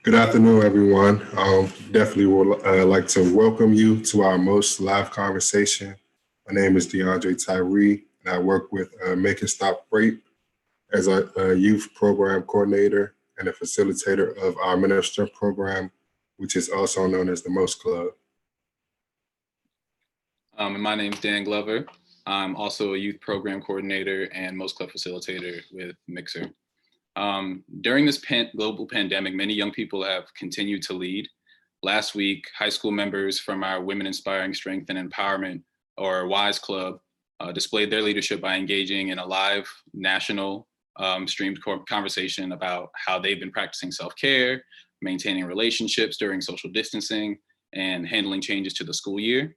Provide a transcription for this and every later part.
Good afternoon, everyone. Definitely would like to welcome you to our most live conversation. My name is DeAndre Tyree, and I work with Make It Stop Rape as a youth program coordinator and a facilitator of our Men of Strength program, which is also known as the Most Club. And my name is Dan Glover. I'm also a youth program coordinator and Most Club facilitator with Mixer. During this global pandemic, many young people have continued to lead. Last week, high school members from our Women Inspiring Strength and Empowerment, or W.I.S.E club, displayed their leadership by engaging in a live national streamed conversation about how they've been practicing self-care, maintaining relationships during social distancing, and handling changes to the school year.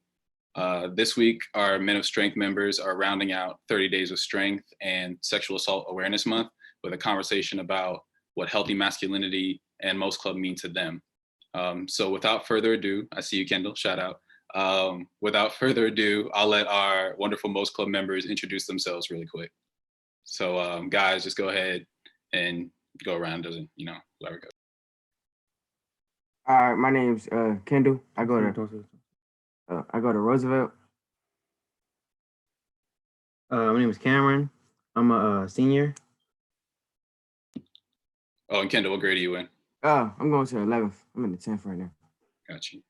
This week, our Men of Strength members are rounding out 30 Days of Strength and Sexual Assault Awareness Month with a conversation about what healthy masculinity and M.O.S.T club mean to them. So without further ado, I see you, Kendall, shout out. Without further ado, I'll let our wonderful M.O.S.T club members introduce themselves really quick. So guys, just go ahead and go around, whoever goes. All right, my name's Kendall. I go to Roosevelt. My name is Cameron. I'm a senior. Oh, and Kendall, what grade are you in? I'm going to 11th. I'm in the 10th right now. Got you.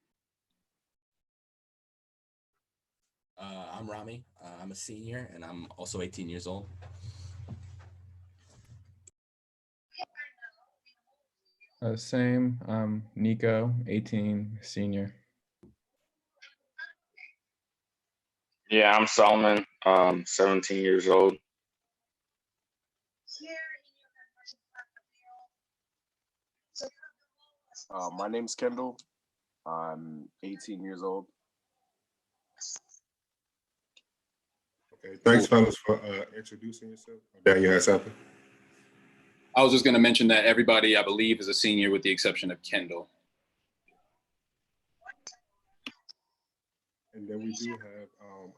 I'm Rami. I'm a senior, and I'm also 18 years old. Same. I'm Nico, 18, senior. Yeah, I'm Solomon, 17 years old. My name's Kendall. I'm 18 years old. Okay, thanks, fellas, for introducing yourself. Daniel has something. I was just going to mention that everybody, I believe, is a senior with the exception of Kendall. And then we do have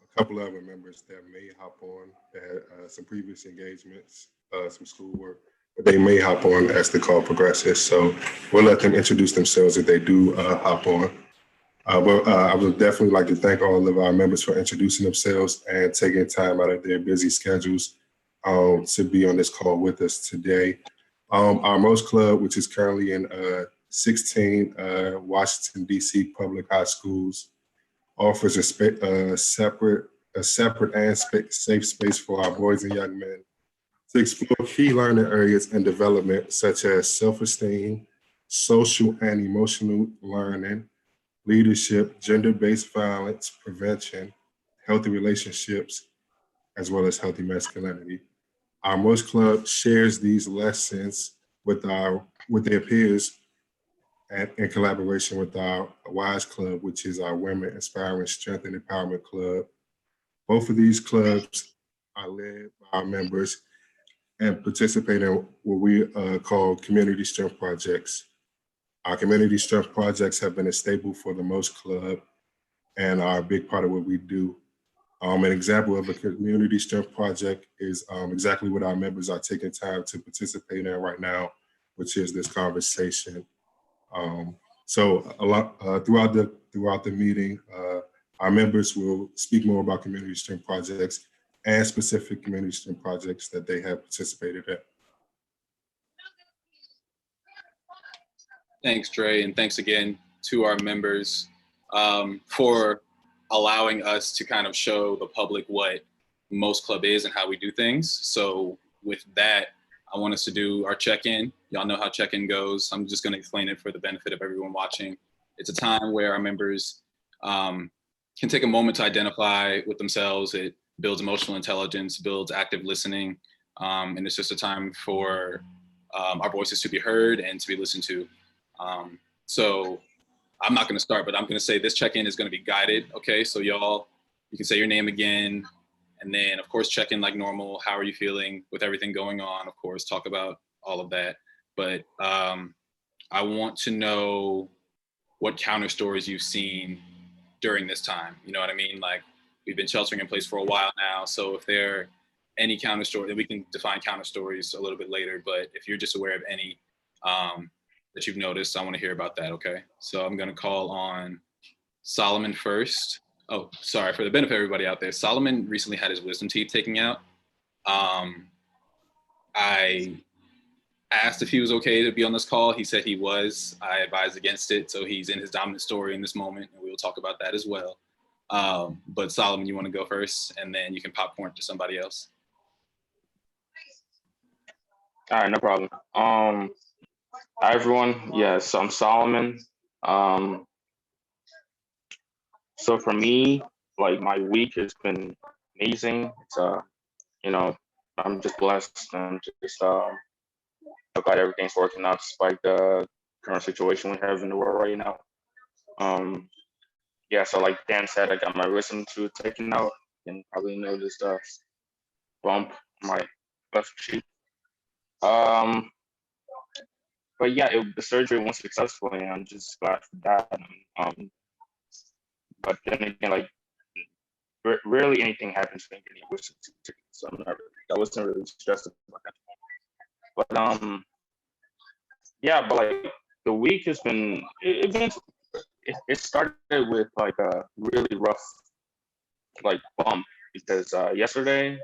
a couple other members that may hop on that had some previous engagements, some schoolwork, but they may hop on as the call progresses. So we'll let them introduce themselves if they do hop on. But I would definitely like to thank all of our members for introducing themselves and taking time out of their busy schedules to be on this call with us today. Our M.O.S.T club, which is currently in 16 Washington, D.C. public high schools, offers a separate and safe space for our boys and young men to explore key learning areas and development such as self-esteem, social and emotional learning, leadership, gender-based violence prevention, healthy relationships, as well as healthy masculinity. Our M.O.S.T club shares these lessons with their peers and in collaboration with our W.I.S.E club, which is our Women Inspiring Strength and Empowerment Club. Both of these clubs are led by our members and participate in what we call community strength projects. Our community strength projects have been a staple for the M.O.S.T club and are a big part of what we do. An example of a community strength project is exactly what our members are taking time to participate in right now, which is this conversation. So a lot throughout the meeting, our members will speak more about community strength projects and specific community strength projects that they have participated in. Thanks, Dre, and thanks again to our members for allowing us to kind of show the public what M.O.S.T club is and how we do things. So with that, I want us to do our check-in. Y'all know how check-in goes. I'm just going to explain it for the benefit of everyone watching. It's a time where our members can take a moment to identify with themselves. It builds emotional intelligence, builds active listening, and it's just a time for our voices to be heard and to be listened to. So I'm not going to start, but I'm going to say this check-in is going to be guided. Okay, so y'all, you can say your name again. And then, of course, check in like normal. How are you feeling with everything going on? Of course, talk about all of that. But I want to know what counter stories you've seen during this time. You know what I mean? Like, we've been sheltering in place for a while now. So if there are any counter story, then we can define counter stories a little bit later. But if you're just aware of any, that you've noticed. I want to hear about that. Okay. So I'm going to call on Solomon first. Oh, sorry, for the benefit of everybody out there. Solomon recently had his wisdom teeth taken out. I asked if he was okay to be on this call. He said he was. I advised against it. So he's in his dominant story in this moment, and we will talk about that as well. But Solomon, you want to go first, and then you can popcorn to somebody else. All right, no problem. Hi everyone. Yes, I'm Solomon. So for me, like my week has been amazing. It's you know, I'm just blessed and just glad everything's working out despite the current situation we have in the world right now. Yeah, so like Dan said, I got my wisdom tooth taken out. You can probably notice the bump on my left cheek. But yeah, the surgery was successful, and I'm just glad for that. But then again, like rarely anything happens when getting a wisdom tooth taken, so I wasn't really stressed about that. But yeah, but like the week has been it started with like a really rough like bump because yesterday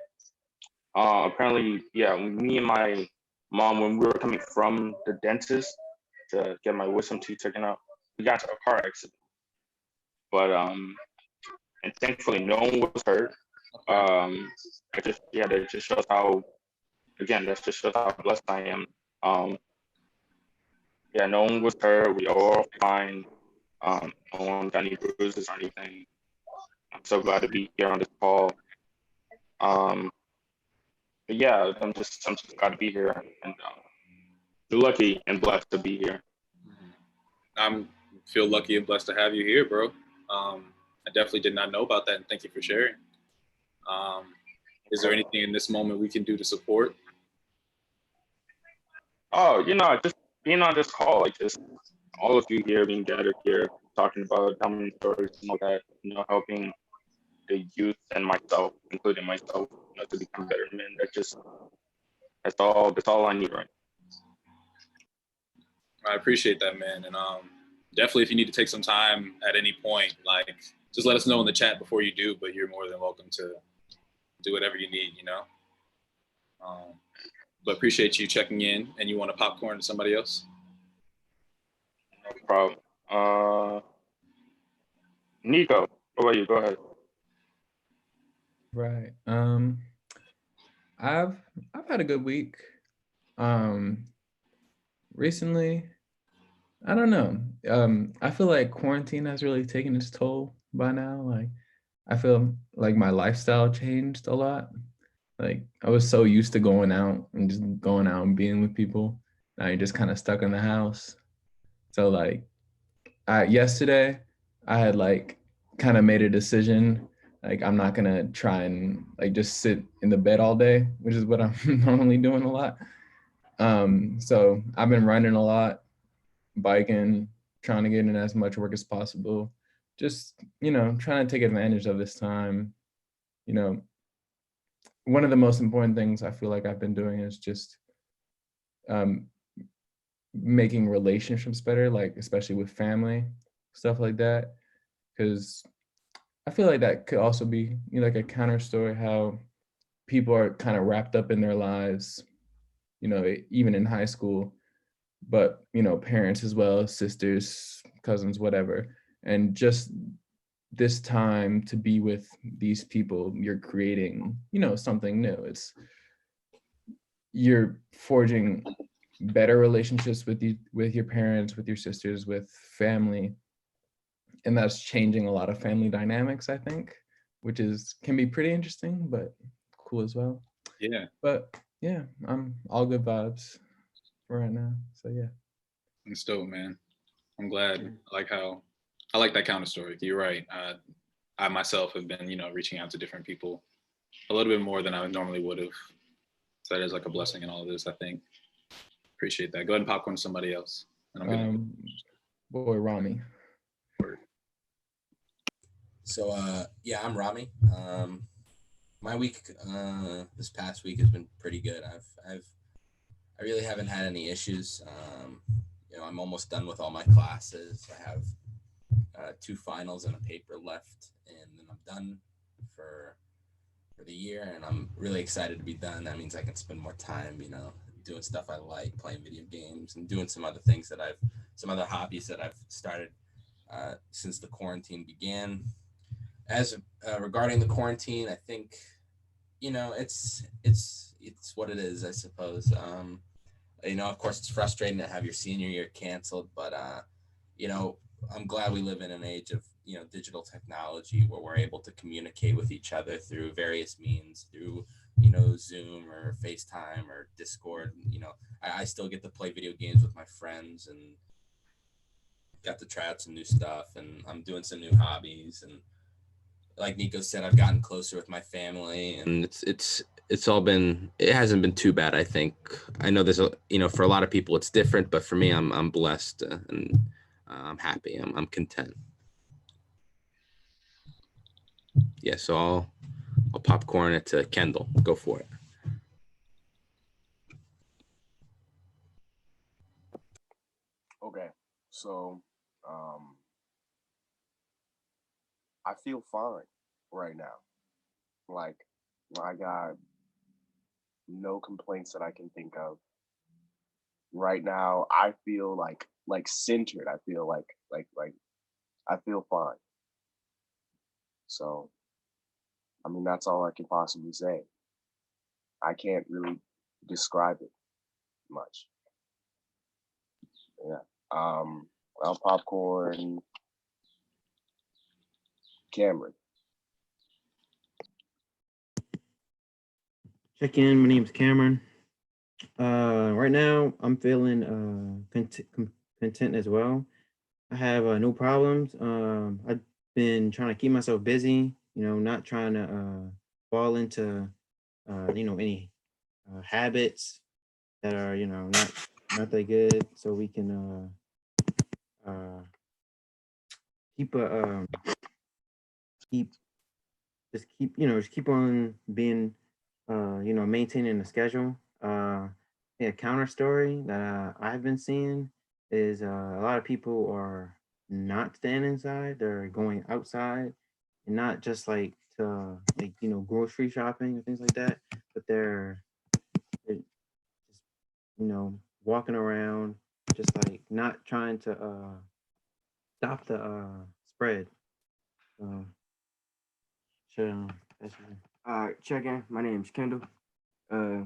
apparently, yeah, me and my mom, when we were coming from the dentist to get my wisdom teeth taken out, we got into a car accident. But and thankfully no one was hurt. That just shows how, again, that just shows how blessed I am. Yeah, no one was hurt. We all fine. No one got any bruises or anything. I'm so glad to be here on this call. But yeah, I'm just glad to be here and lucky and blessed to be here. I feel lucky and blessed to have you here, bro. I definitely did not know about that, and thank you for sharing. Is there anything in this moment we can do to support? Oh, just being on this call, like just all of you here being gathered here, talking about dominant stories and all that, helping the youth and myself, including myself, to become better men. That's all I need right I appreciate that, man. And definitely, if you need to take some time at any point, like just let us know in the chat before you do. But you're more than welcome to do whatever you need, But appreciate you checking in. And you want to popcorn to somebody else? No problem. Nico, what about you? Go ahead. Right. I've had a good week. Recently, I don't know. I feel like quarantine has really taken its toll by now. Like, I feel like my lifestyle changed a lot. Like, I was so used to going out and just going out and being with people. Now you're just kind of stuck in the house. So like, yesterday, I had like kind of made a decision. Like, I'm not gonna try and like just sit in the bed all day, which is what I'm normally doing a lot. So I've been running a lot, biking, trying to get in as much work as possible. Just, trying to take advantage of this time. One of the most important things I feel like I've been doing is just making relationships better, like especially with family, stuff like that. Because I feel like that could also be like a counter story, how people are kind of wrapped up in their lives, even in high school, but parents as well, sisters, cousins, whatever. And just this time to be with these people, you're creating something new. You're forging better relationships with your parents, with your sisters, with family, and that's changing a lot of family dynamics, I think, which can be pretty interesting but cool as well. Yeah. But yeah, I'm all good vibes for right now. So yeah. It's dope, man. I'm glad. I like that counter story. You're right. I myself have been, reaching out to different people a little bit more than I normally would have. So that is like a blessing in all of this, I think. Appreciate that. Go ahead and popcorn to somebody else. And I'm boy, Rami. So yeah, I'm Rami. My week this past week has been pretty good. I really haven't had any issues. You know, I'm almost done with all my classes. I have 2 finals and a paper left, and then I'm done for the year, and I'm really excited to be done. That means I can spend more time, you know, doing stuff I like, playing video games, and doing some other things that some other hobbies that I've started since the quarantine began. As regarding the quarantine, I think, you know, it's what it is, I suppose. You know, of course, it's frustrating to have your senior year canceled, but you know, I'm glad we live in an age of, you know, digital technology where we're able to communicate with each other through various means, through, you know, Zoom or FaceTime or Discord. You know, I still get to play video games with my friends and got to try out some new stuff, and I'm doing some new hobbies. And like Nico said, I've gotten closer with my family, and it's all been, it hasn't been too bad. I think, I know there's a, you know, for a lot of people it's different, but for me, I'm blessed, and I'm happy. I'm content. Yeah, so I'll popcorn it to Kendall. Go for it. Okay, so I feel fine right now. Like, I got no complaints that I can think of. Right now, I feel like centered. I feel like I feel fine. So, I mean, that's all I can possibly say. I can't really describe it much. Yeah. I'll popcorn Cameron. Check in. My name's Cameron. Right now I'm feeling content as well. I have no problems. I've been trying to keep myself busy. You know, not trying to fall into you know, any habits that are, you know, not that good. So we can keep a keep, you know, just keep on being you know, maintaining the schedule. Yeah, counter story that I've been seeing is a lot of people are not staying inside; they're going outside, and not just like to, like, you know, grocery shopping and things like that, but they're just, you know, walking around, just like not trying to stop the spread. So, so that's it. All right, check in. My name's Kendall. Uh,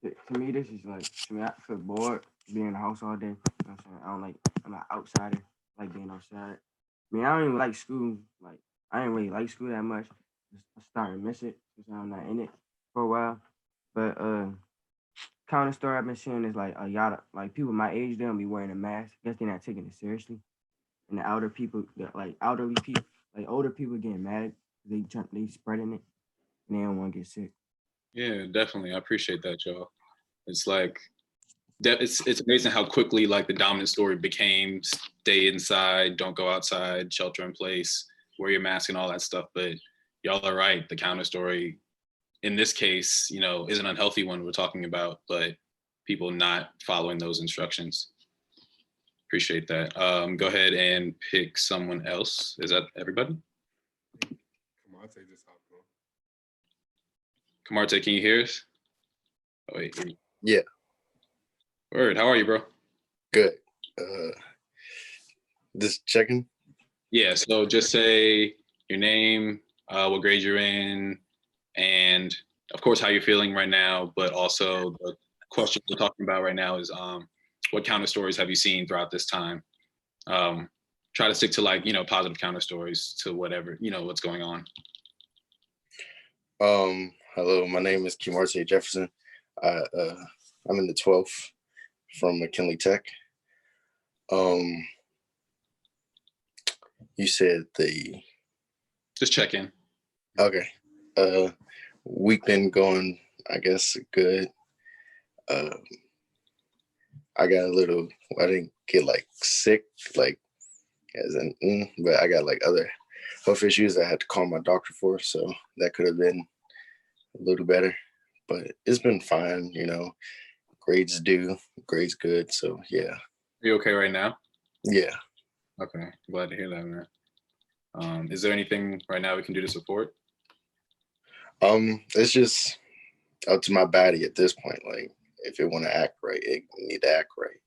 to me, this is like, to me, I feel bored being in the house all day. You know what I'm saying? I don't like, I'm an outsider. I like being outside. I mean, I don't even like school. Like, I didn't really like school that much. I started to miss it since I'm not in it for a while. But counter story I've been seeing is like a lot of, like, people my age, they don't be wearing a mask. I guess they're not taking it seriously. And the elder people, like elderly people, like older people getting mad. They spreading it and they don't want to get sick. Yeah, definitely. I appreciate that, y'all. It's like that. It's amazing how quickly like the dominant story became stay inside, don't go outside, shelter in place, wear your mask, and all that stuff. But y'all are right. The counter story in this case, you know, is an unhealthy one we're talking about, but people not following those instructions. Appreciate that. Go ahead and pick someone else. Is that everybody? Kamate just hopped on. Kamarte, can you hear us? Oh, wait. Yeah. Word. How are you, bro? Good. Just checking. Yeah. So just say your name, what grade you're in, and of course how you're feeling right now. But also the question we're talking about right now is what counter stories have you seen throughout this time? Try to stick to, like, you know, positive counter stories to whatever, you know, what's going on. Hello, my name is Kimarte Jefferson. I'm in the 12th from McKinley Tech. You said the Just check in. okay. Week been going, I guess, good. I got a little, I didn't get like sick, like as in, but I got like other health issues I had to call my doctor for, so that could have been a little better. But it's been fine, you know. Grades due, grades good, so yeah. you okay right now? Yeah. Okay, glad to hear that, man. Is there anything right now we can do to support? It's just up to my body at this point. Like, if it want to act right, it need to act right.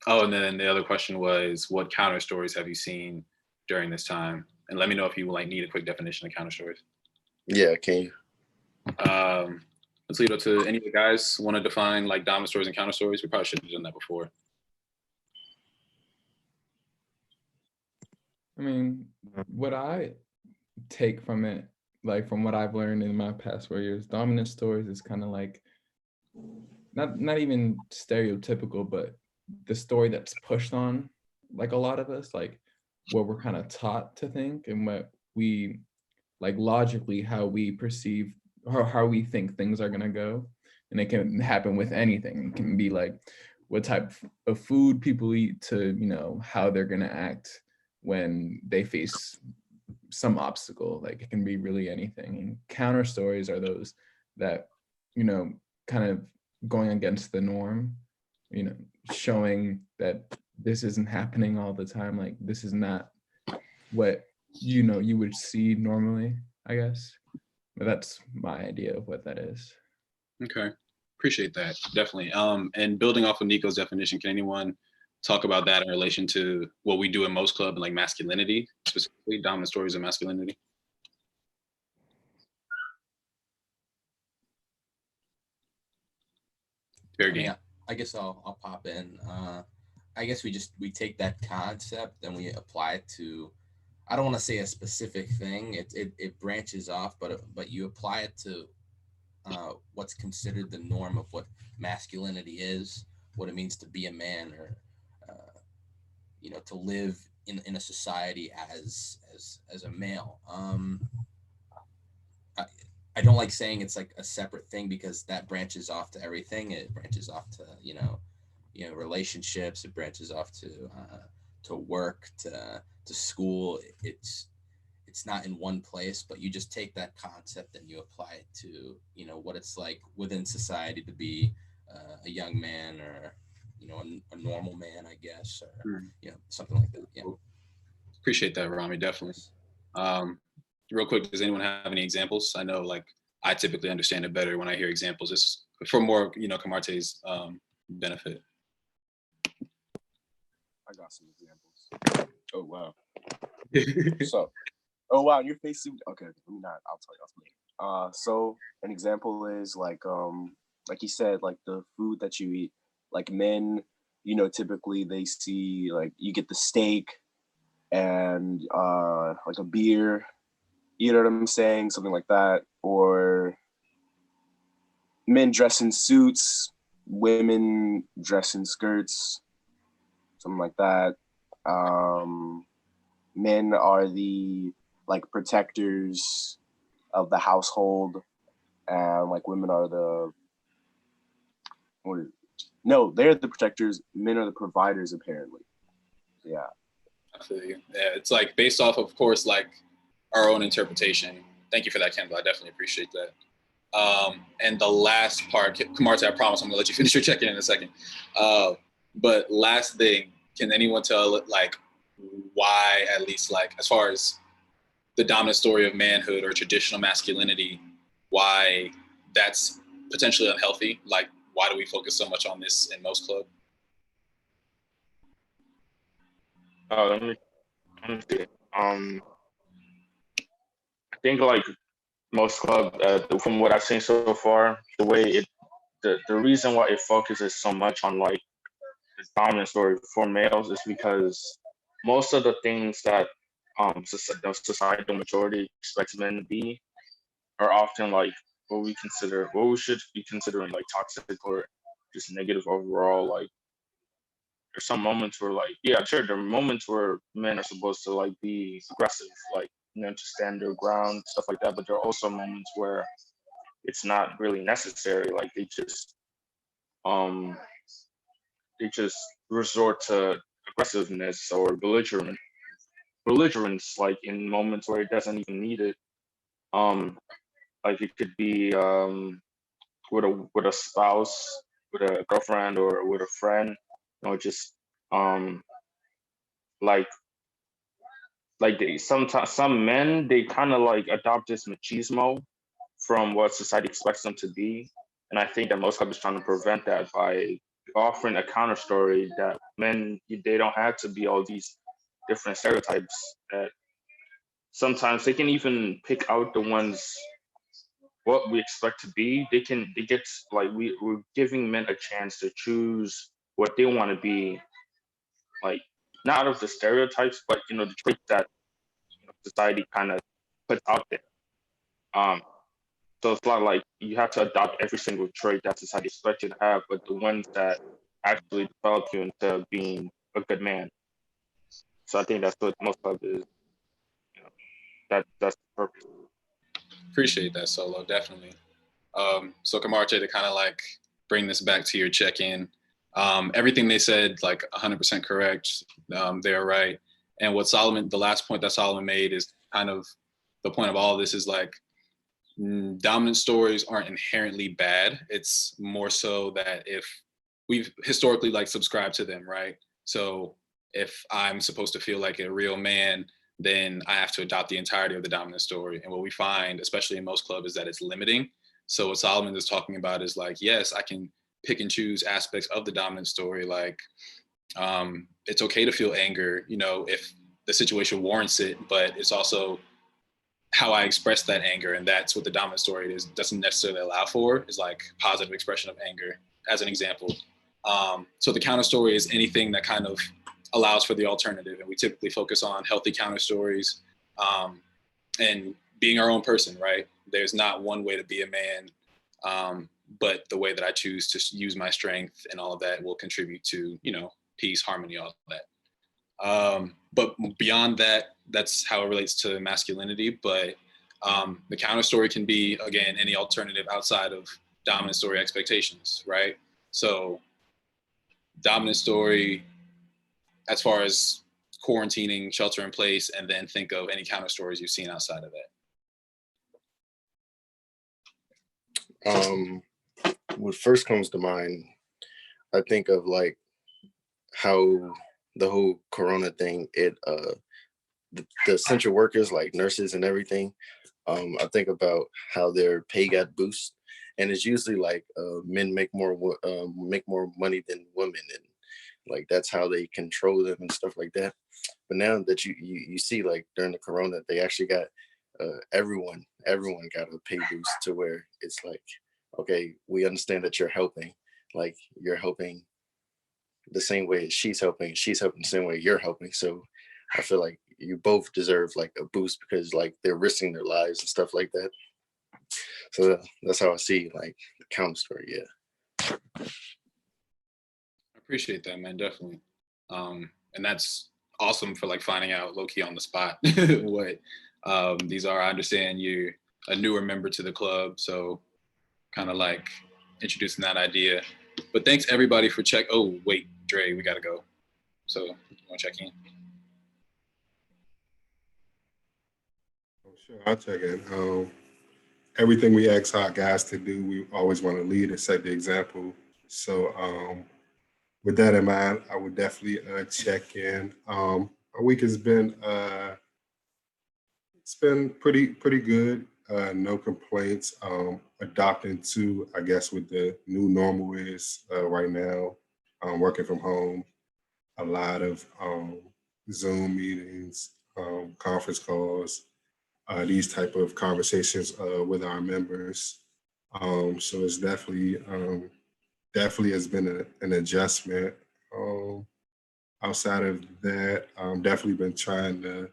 Oh, and then the other question was, what counter stories have you seen during this time? And let me know if you like need a quick definition of counter stories. Yeah, can you? Let's lead up to any of the guys want to define like dominant stories and counter stories. We probably should have done that before. I mean, what I take from it, like from what I've learned in my past 4 years, dominant stories is kind of like not even stereotypical, but the story that's pushed on like a lot of us, like what we're kind of taught to think and what we like logically how we perceive or how we think things are gonna go. And it can happen with anything. It can be like what type of food people eat to, you know, how they're gonna act when they face some obstacle. Like it can be really anything. And counter stories are those that, you know, kind of going against the norm, you know, showing that this isn't happening all the time. Like this is not what, you know, you would see normally, I guess. But that's my idea of what that is. Okay, appreciate that, definitely. And building off of Nico's definition, can anyone talk about that in relation to what we do in M.O.S.T Club and like masculinity, specifically dominant stories of masculinity? Fair game. I guess I'll pop in. I guess we take that concept and we apply it to, I don't want to say a specific thing. It branches off, but you apply it to what's considered the norm of what masculinity is, what it means to be a man, or you know, to live in a society as a male. I don't like saying it's like a separate thing because that branches off to everything. It branches off to relationships. It branches off to work, to school. It's not in one place, but you just take that concept and you apply it to, you know, what it's like within society to be a young man, or you know, a normal man, I guess, or you know, something like that. Yeah. Appreciate that, Rami. Definitely. Real quick, does anyone have any examples? I know, like, I typically understand it better when I hear examples. It's for more, you know, Kamarte's benefit. I got some examples. Oh wow. So, oh wow, your face seemed okay. Let me not. I'll tell you. So an example is like you said, like the food that you eat. Like men, you know, typically they see like you get the steak and like a beer. You know what I'm saying? Something like that. Or men dress in suits, women dress in skirts, something like that. Men are the like protectors of the household, and like women are the no, they're the protectors. Men are the providers, apparently. Yeah. I feel you. Yeah, it's like based off, of course, like our own interpretation. Thank you for that, Kendall. I definitely appreciate that. And the last part, Kamarte, I promise I'm gonna let you finish your check-in in a second. But last thing, can anyone tell like why, at least like as far as the dominant story of manhood or traditional masculinity, why that's potentially unhealthy? Like, why do we focus so much on this in M.O.S.T Club? Let me see. I think like M.O.S.T Club, from what I've seen so far, the reason why it focuses so much on like the dominant story for males is because most of the things that the societal majority expects men to be are often like what we should be considering like toxic or just negative overall. Like there's some moments where like, yeah, sure, there are moments where men are supposed to like be aggressive, like, you know, to stand their ground, stuff like that. But there are also moments where it's not really necessary. Like um they just resort to aggressiveness or belligerence, like in moments where it doesn't even need it. Like it could be with a spouse, with a girlfriend, or with a friend. Just um like they sometimes some men they kind of like adopt this machismo from what society expects them to be, and I think that most clubs is trying to prevent that by offering a counter story that men they don't have to be all these different stereotypes. That sometimes they can even pick out the ones what we expect to be. They get like we're giving men a chance to choose what they want to be, like not out of the stereotypes, but the traits that society kind of puts out there. Um, so it's not like you have to adopt every single trait that society expects you to have, but the ones that actually develop you into being a good man. So I think that's what most of it is. That's the purpose. Appreciate that, Solo, definitely. So Kamarche, to kind of like bring this back to your check-in, everything they said, like 100% correct. They're right. And what the last point that Solomon made is kind of the point of all of this is like, dominant stories aren't inherently bad. It's more so that if we've historically like subscribed to them, right? So if I'm supposed to feel like a real man, then I have to adopt the entirety of the dominant story. And what we find, especially in most clubs, is that it's limiting. So what Solomon is talking about is like, yes, I can pick and choose aspects of the dominant story. Like, it's okay to feel anger, if the situation warrants it, but it's also how I express that anger. And that's what the dominant story doesn't necessarily allow for, is like positive expression of anger, as an example. So the counter story is anything that kind of allows for the alternative. And we typically focus on healthy counter stories, and being our own person, right? There's not one way to be a man, but the way that I choose to use my strength and all of that will contribute to, peace, harmony, all of that. But beyond that, that's how it relates to masculinity. But the counter story can be, again, any alternative outside of dominant story expectations, right? So dominant story, as far as quarantining, shelter in place, and then think of any counter stories you've seen outside of that. What first comes to mind, I think of like how the whole corona thing, the essential workers like nurses and everything, I think about how their pay got boosted, and it's usually like men make more money than women, and like that's how they control them and stuff like that. But now that you see, like during the corona, they actually got everyone got a pay boost to where it's like, okay, we understand that you're helping the same way she's helping the same way you're helping. So I feel like you both deserve like a boost because like they're risking their lives and stuff like that. So that's how I see like the counter story. Yeah. I appreciate that, man, definitely. And that's awesome for like finding out low key on the spot what these are. I understand you're a newer member to the club, so kind of like introducing that idea. But thanks everybody for oh wait, Dre, we gotta go. So you wanna check in? Sure, I'll check in. Everything we ask our guys to do, we always want to lead and set the example. So with that in mind, I would definitely check in. Our week has been it's been pretty good. No complaints. Adopting to, I guess, what the new normal is right now. Working from home, a lot of Zoom meetings, conference calls, these type of conversations with our members. So it's definitely has been an adjustment. Outside of that, definitely been trying to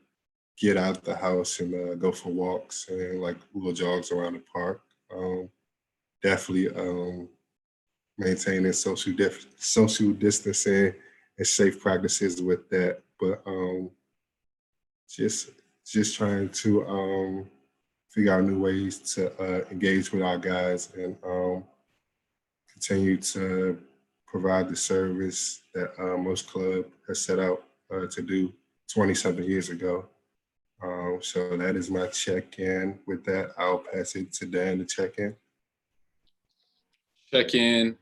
get out the house and go for walks and like little jogs around the park. Definitely maintaining social distancing and safe practices with that. But just trying to figure out new ways to engage with our guys and continue to provide the service that most club has set out to do 20-something years ago. So that is my check-in. With that, I'll pass it to Dan to check in. check in.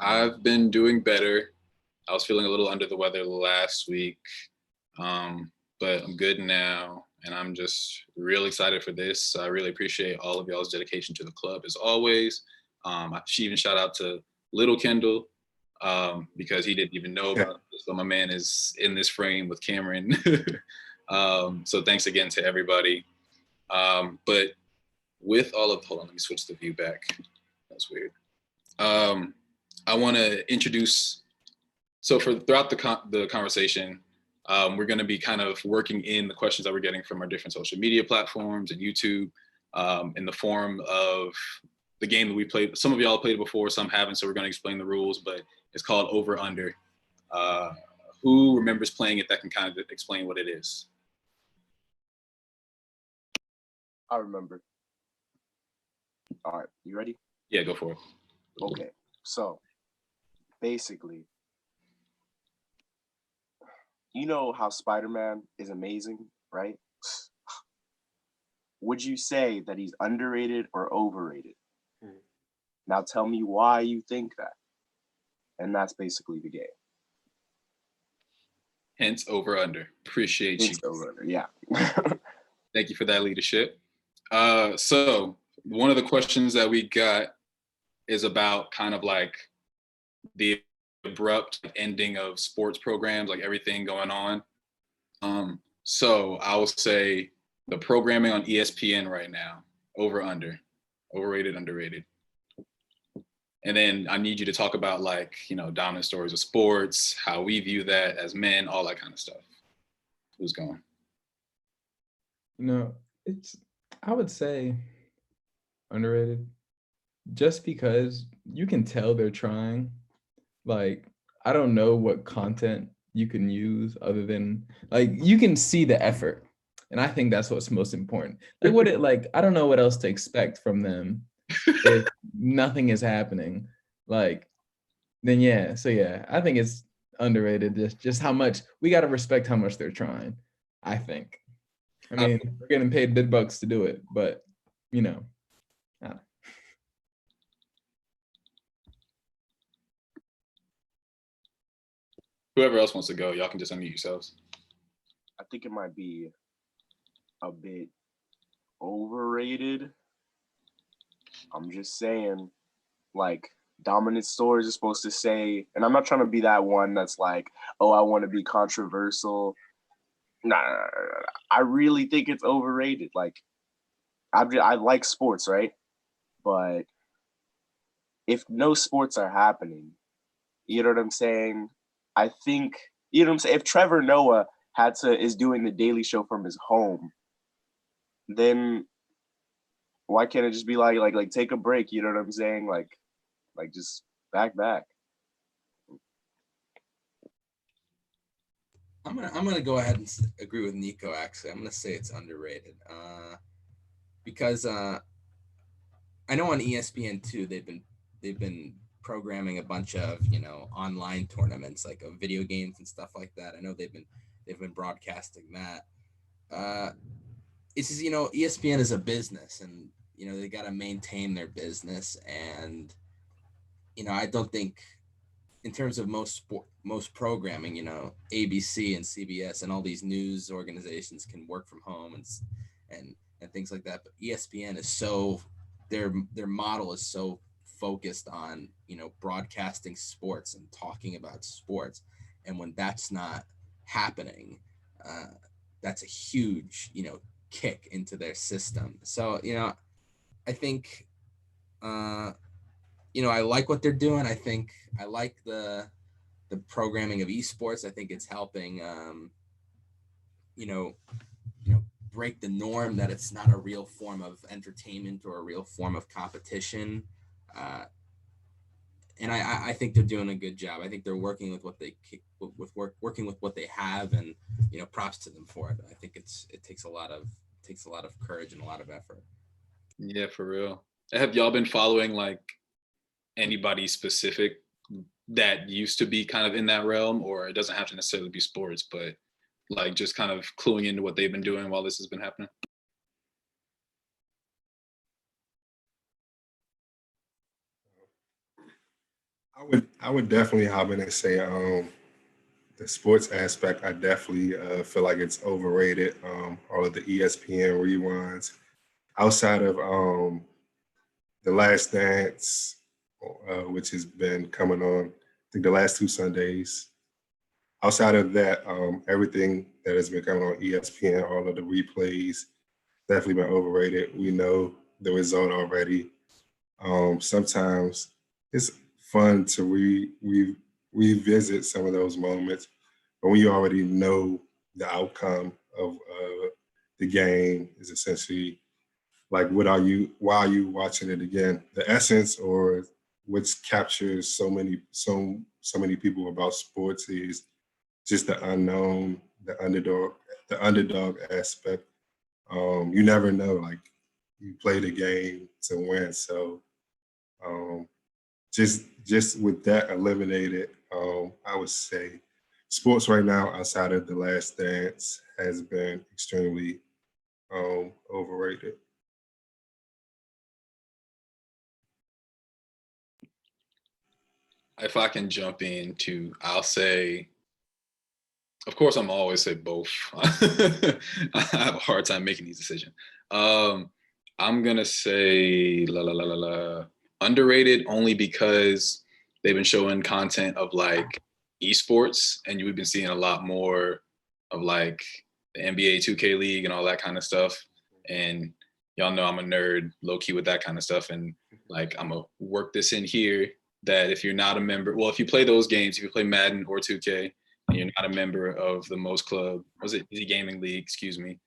I've been doing better. I was feeling a little under the weather last week, but I'm good now, and I'm just real excited for this. I really appreciate all of y'all's dedication to the club as always. I should even shout out to little Kendall, because he didn't even know about this. So my man is in this frame with Cameron. So thanks again to everybody. But with all of, hold on, let me switch the view back. That's weird. I want to introduce, so for throughout the conversation, we're going to be kind of working in the questions that we're getting from our different social media platforms and YouTube, in the form of the game that we played. Some of y'all played it before, some haven't, so we're going to explain the rules, but it's called Over Under. Who remembers playing it that can kind of explain what it is? I remember. All right, you ready? Yeah, go for it. Okay, so basically, you know how Spider-Man is amazing, right? Would you say that he's underrated or overrated? Now tell me why you think that. And that's basically the game. Hence Over Under. Appreciate you. It's over under, yeah. Thank you for that leadership. So one of the questions that we got is about kind of like the abrupt ending of sports programs, like everything going on. So I will say the programming on ESPN right now, over, under, overrated, underrated. And then I need you to talk about like, you know, dominant stories of sports, how we view that as men, all that kind of stuff. Who's going? No, I would say underrated, just because you can tell they're trying. Like, I don't know what content you can use other than, like, you can see the effort. And I think that's what's most important. Like, I don't know what else to expect from them if nothing is happening. Like, then yeah. So yeah, I think it's underrated. Just how much we got to respect how much they're trying. I think. I mean, we're getting paid big bucks to do it, but you know. Whoever else wants to go, y'all can just unmute yourselves. I think it might be a bit overrated. I'm just saying, like, dominant stories are supposed to say, and I'm not trying to be that one that's like, oh, I want to be controversial. Nah. I really think it's overrated. Like, I like sports, right? But if no sports are happening, you know what I'm saying? I think, you know what I'm saying? If Trevor Noah is doing the Daily Show from his home, then why can't it just be like take a break? You know what I'm saying? Like just back. I'm gonna go ahead and agree with Nico. Actually, I'm gonna say it's underrated, because I know on ESPN too they've been programming a bunch of, you know, online tournaments, like of video games and stuff like that. I know they've been broadcasting that. It's just, you know, ESPN is a business, and you know they got to maintain their business, and you know I don't think in terms of most programming, you know, ABC and CBS and all these news organizations can work from home and things like that. But ESPN is so, their model is so focused on, you know, broadcasting sports and talking about sports. And when that's not happening, that's a huge, you know, kick into their system. So, you know, I think, you know, I like what they're doing. I think I like the programming of esports. I think it's helping, you know, break the norm that it's not a real form of entertainment or a real form of competition. And I think they're doing a good job. I think they're working with what working with what they have, and you know, props to them for it. I think it takes a lot of courage and a lot of effort. Yeah, for real. Have y'all been following like anybody specific that used to be kind of in that realm, or it doesn't have to necessarily be sports, but like just kind of cluing into what they've been doing while this has been happening? I would definitely hop in and say the sports aspect. I definitely feel like it's overrated. All of the ESPN rewinds outside of the Last Dance, which has been coming on, I think the last two Sundays. Outside of that, everything that has been coming on ESPN, all of the replays, definitely been overrated. We know the result already. Sometimes it's fun to revisit some of those moments, but when you already know the outcome of the game is essentially like, why are you watching it again? The essence, or which captures so many people about sports, is just the unknown, the underdog aspect. You never know. Like, you play the game to win. So um, just with that eliminated, I would say sports right now outside of the Last Dance has been extremely overrated. If I can jump in too, I'll say, of course, I'm always say both. I have a hard time making these decisions. I'm gonna say underrated only because they've been showing content of like esports, and we've been seeing a lot more of like the NBA 2K League and all that kind of stuff. And y'all know I'm a nerd, low key with that kind of stuff. And like, I'm gonna work this in here that if you're not a member, well, if you play those games, if you play Madden or 2K, and you're not a member of the M.O.S.T Club, was it Easy Gaming League? Excuse me.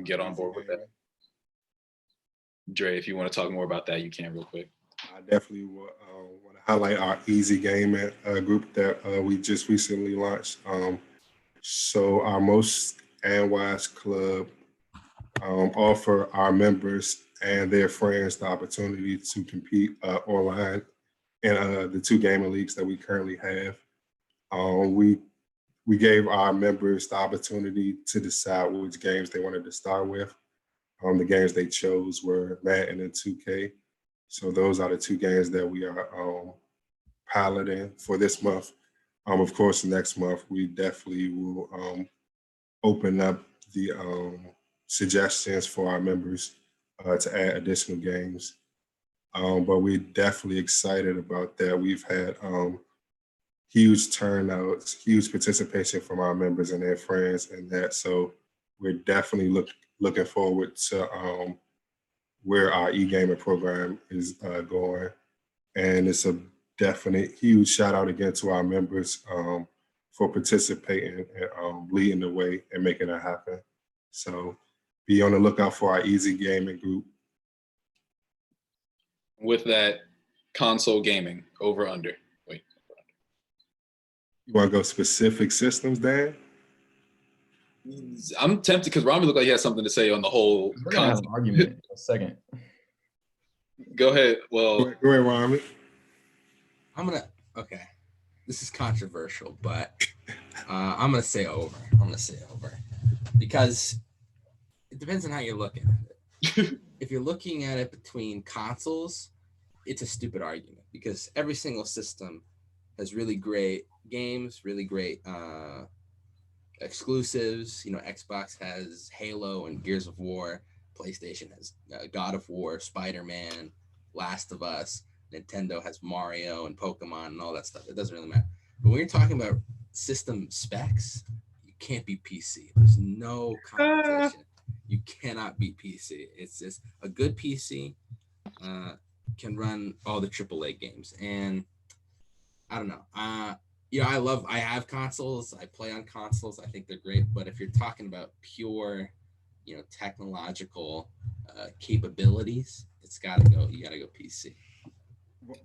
Get on board with that. Dre, if you want to talk more about that, you can real quick. I definitely want to highlight our Easy Gaming group that we just recently launched. So our M.O.S.T and W.I.S.E Club offer our members and their friends the opportunity to compete online in the two gaming leagues that we currently have. We gave our members the opportunity to decide which games they wanted to start with. The games they chose were Madden and 2K. So those are the two games that we are piloting for this month. Of course, next month we definitely will open up the suggestions for our members to add additional games. But we're definitely excited about that. We've had huge turnouts, huge participation from our members and their friends and that. So we're definitely looking forward to where our e-gaming program is going. And it's a definite huge shout out again to our members for participating and leading the way and making it happen. So be on the lookout for our Easy Gaming group. With that, console gaming, over under. Wait. You want to go specific systems, Dan? I'm tempted because Rami looked like he had something to say on the whole. We're gonna have an argument in a second. Go ahead. Well, Go ahead, Rami. Okay. This is controversial, but I'm gonna say over. Because it depends on how you're looking at it. If you're looking at it between consoles, it's a stupid argument because every single system has really great games, really great exclusives. You know, Xbox has Halo and Gears of War. PlayStation has God of War, Spider-Man, Last of Us. Nintendo has Mario and Pokemon and all that stuff. It doesn't really matter. But when you're talking about system specs, you can't be PC. There's no competition. You cannot be PC. It's just a good PC can run all the AAA games. And I don't know. I have consoles. I play on consoles. I think they're great. But if you're talking about pure, technological capabilities, you gotta go PC.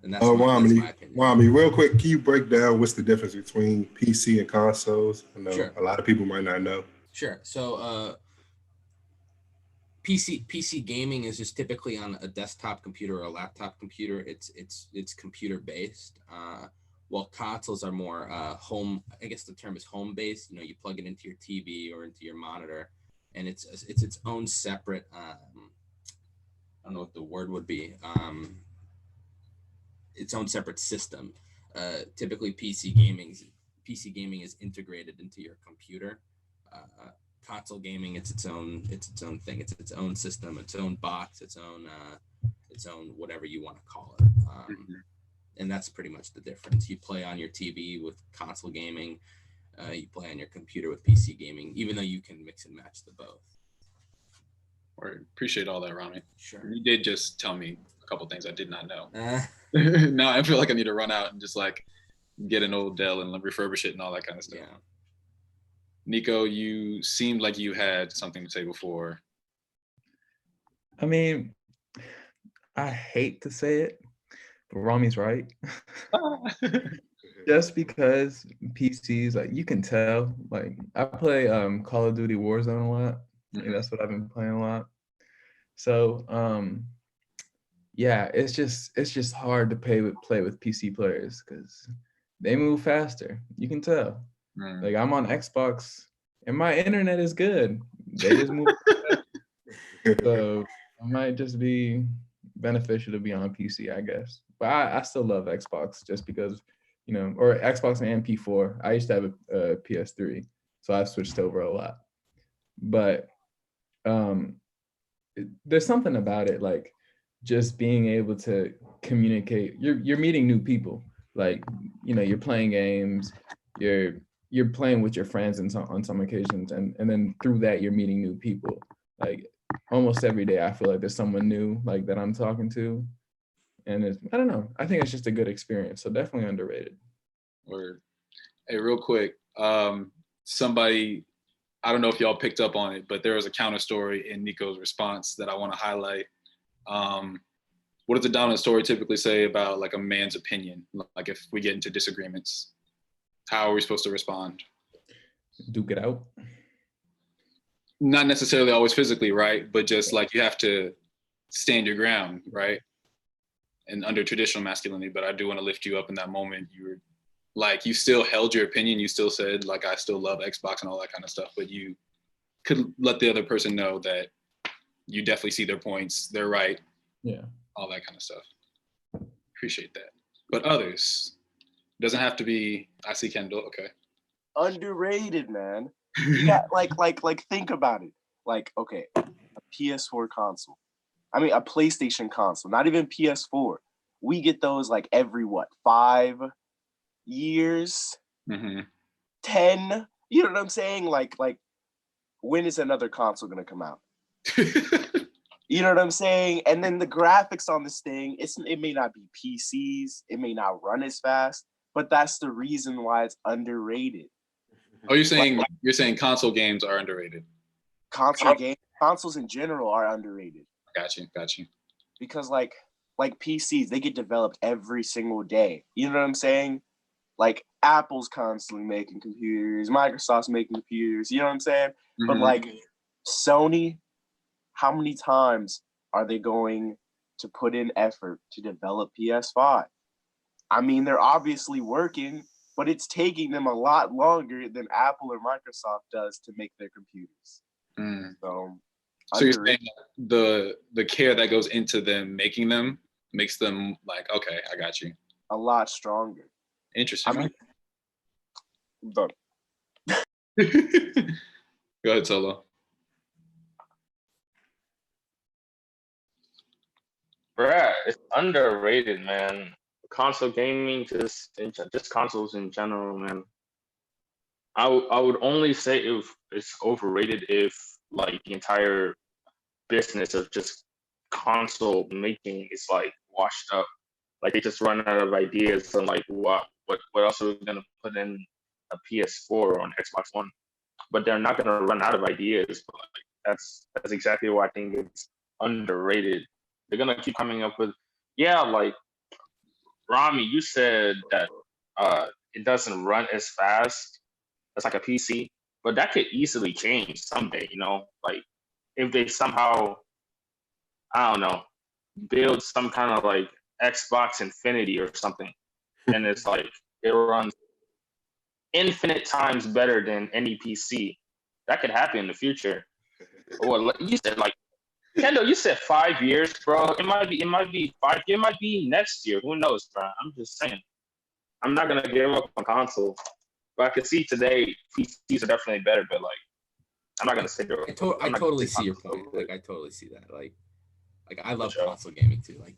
And that's my opinion. Wami, real quick, can you break down what's the difference between PC and consoles? I know Sure. A lot of people might not know. Sure. So PC gaming is just typically on a desktop computer or a laptop computer. It's computer based. While consoles are more home. I guess the term is home based. You plug it into your TV or into your monitor, and it's its own separate. I don't know what the word would be. Its own separate system. typically PC gaming is integrated into your computer. Console gaming, it's its own thing. It's its own system, its own box, its own whatever you want to call it. And that's pretty much the difference. You play on your TV with console gaming, you play on your computer with PC gaming, even though you can mix and match the both. Or appreciate all that, Rami. Sure. You did just tell me a couple things I did not know. Now I feel like I need to run out and just like get an old Dell and refurbish it and all that kind of stuff. Yeah. Nico, you seemed like you had something to say before. I mean, I hate to say it, but Rami's right. Just because PCs, like you can tell, like I play Call of Duty Warzone a lot. Like, that's what I've been playing a lot. So yeah, it's just hard to play with PC players because they move faster. You can tell. Like I'm on Xbox and my internet is good. They just move faster. So it might just be beneficial to be on PC, I guess. But I still love Xbox just because, or Xbox and MP4. I used to have a PS3, so I've switched over a lot. But there's something about it, like just being able to communicate. You're meeting new people. Like, you're playing games, you're playing with your friends on some occasions, and then through that you're meeting new people. Like almost every day I feel like there's someone new like that I'm talking to. And I don't know. I think it's just a good experience. So definitely underrated. Word. Hey, real quick, somebody, I don't know if y'all picked up on it, but there was a counter story in Nico's response that I want to highlight. What does the dominant story typically say about like a man's opinion? Like if we get into disagreements, how are we supposed to respond? Duke it out. Not necessarily always physically, right? But just like you have to stand your ground, right? And under traditional masculinity, but I do want to lift you up in that moment. You still held your opinion. You still said like, I still love Xbox and all that kind of stuff, but you could let the other person know that you definitely see their points. They're right. Yeah. All that kind of stuff. Appreciate that. But others, doesn't have to be, I see Kendall. Okay. Underrated, man. You got like think about it. Like, okay, a PS4 console. I mean, a PlayStation console, not even PS4. We get those like every 5 years, 10. You know what I'm saying? Like, when is another console gonna come out? You know what I'm saying? And then the graphics on this thing, it may not be PCs, it may not run as fast, but that's the reason why it's underrated. Oh, you're saying console games are underrated? Consoles in general are underrated. Got you. Because like PCs, they get developed every single day. You know what I'm saying? Like Apple's constantly making computers, Microsoft's making computers. You know what I'm saying? But like Sony, how many times are they going to put in effort to develop PS5? I mean, they're obviously working, but it's taking them a lot longer than Apple or Microsoft does to make their computers. So you're saying the care that goes into them making them makes them like, okay, I got you. A lot stronger. Interesting. I mean, I'm done. Go ahead, Solo. Bruh, it's underrated, man. Console gaming, just consoles in general, man. I would only say if it's overrated if like the entire business of just console making is like washed up. Like they just run out of ideas. So like what else are we gonna put in a PS4 or an Xbox One? But they're not gonna run out of ideas. But like, that's exactly why I think it's underrated. They're gonna keep coming up with, like Rami, you said that it doesn't run as fast as like a PC, but that could easily change someday, like if they somehow, I don't know, build some kind of like Xbox Infinity or something, and it's like it runs infinite times better than any PC. That could happen in the future. Or you said like, Kendall, you said 5 years, bro. It might be 5. It might be next year. Who knows, bro? I'm just saying. I'm not gonna give up on console. But I can see today PCs are definitely better, but like I'm not gonna sit there. I totally see your point. Like I totally see that. Like I love console gaming too. Like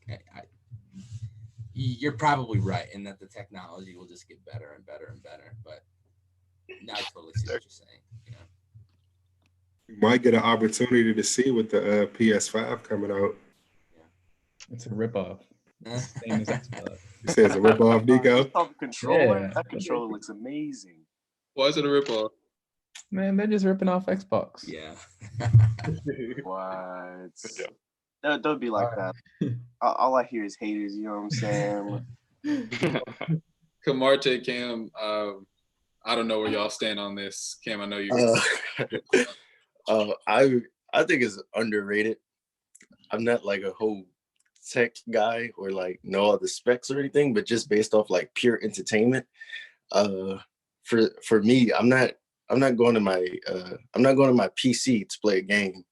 you're probably right in that the technology will just get better and better and better. But now I totally see what you're saying. You know, You might get an opportunity to see with the PS5 coming out. It's a ripoff. Same as Xbox. You say it's a ripoff, Nico? Just off the controller. Yeah. That controller looks amazing. Why is it a ripoff? Man, they're just ripping off Xbox. yeah. What? Don't be like that. All I hear is haters. You know what I'm saying? Kamarte, Cam, I don't know where y'all stand on this. Cam, I know you. I think it's underrated. I'm not like a whole tech guy or like know all the specs or anything, but just based off like pure entertainment. For me, I'm not going to my PC to play a game.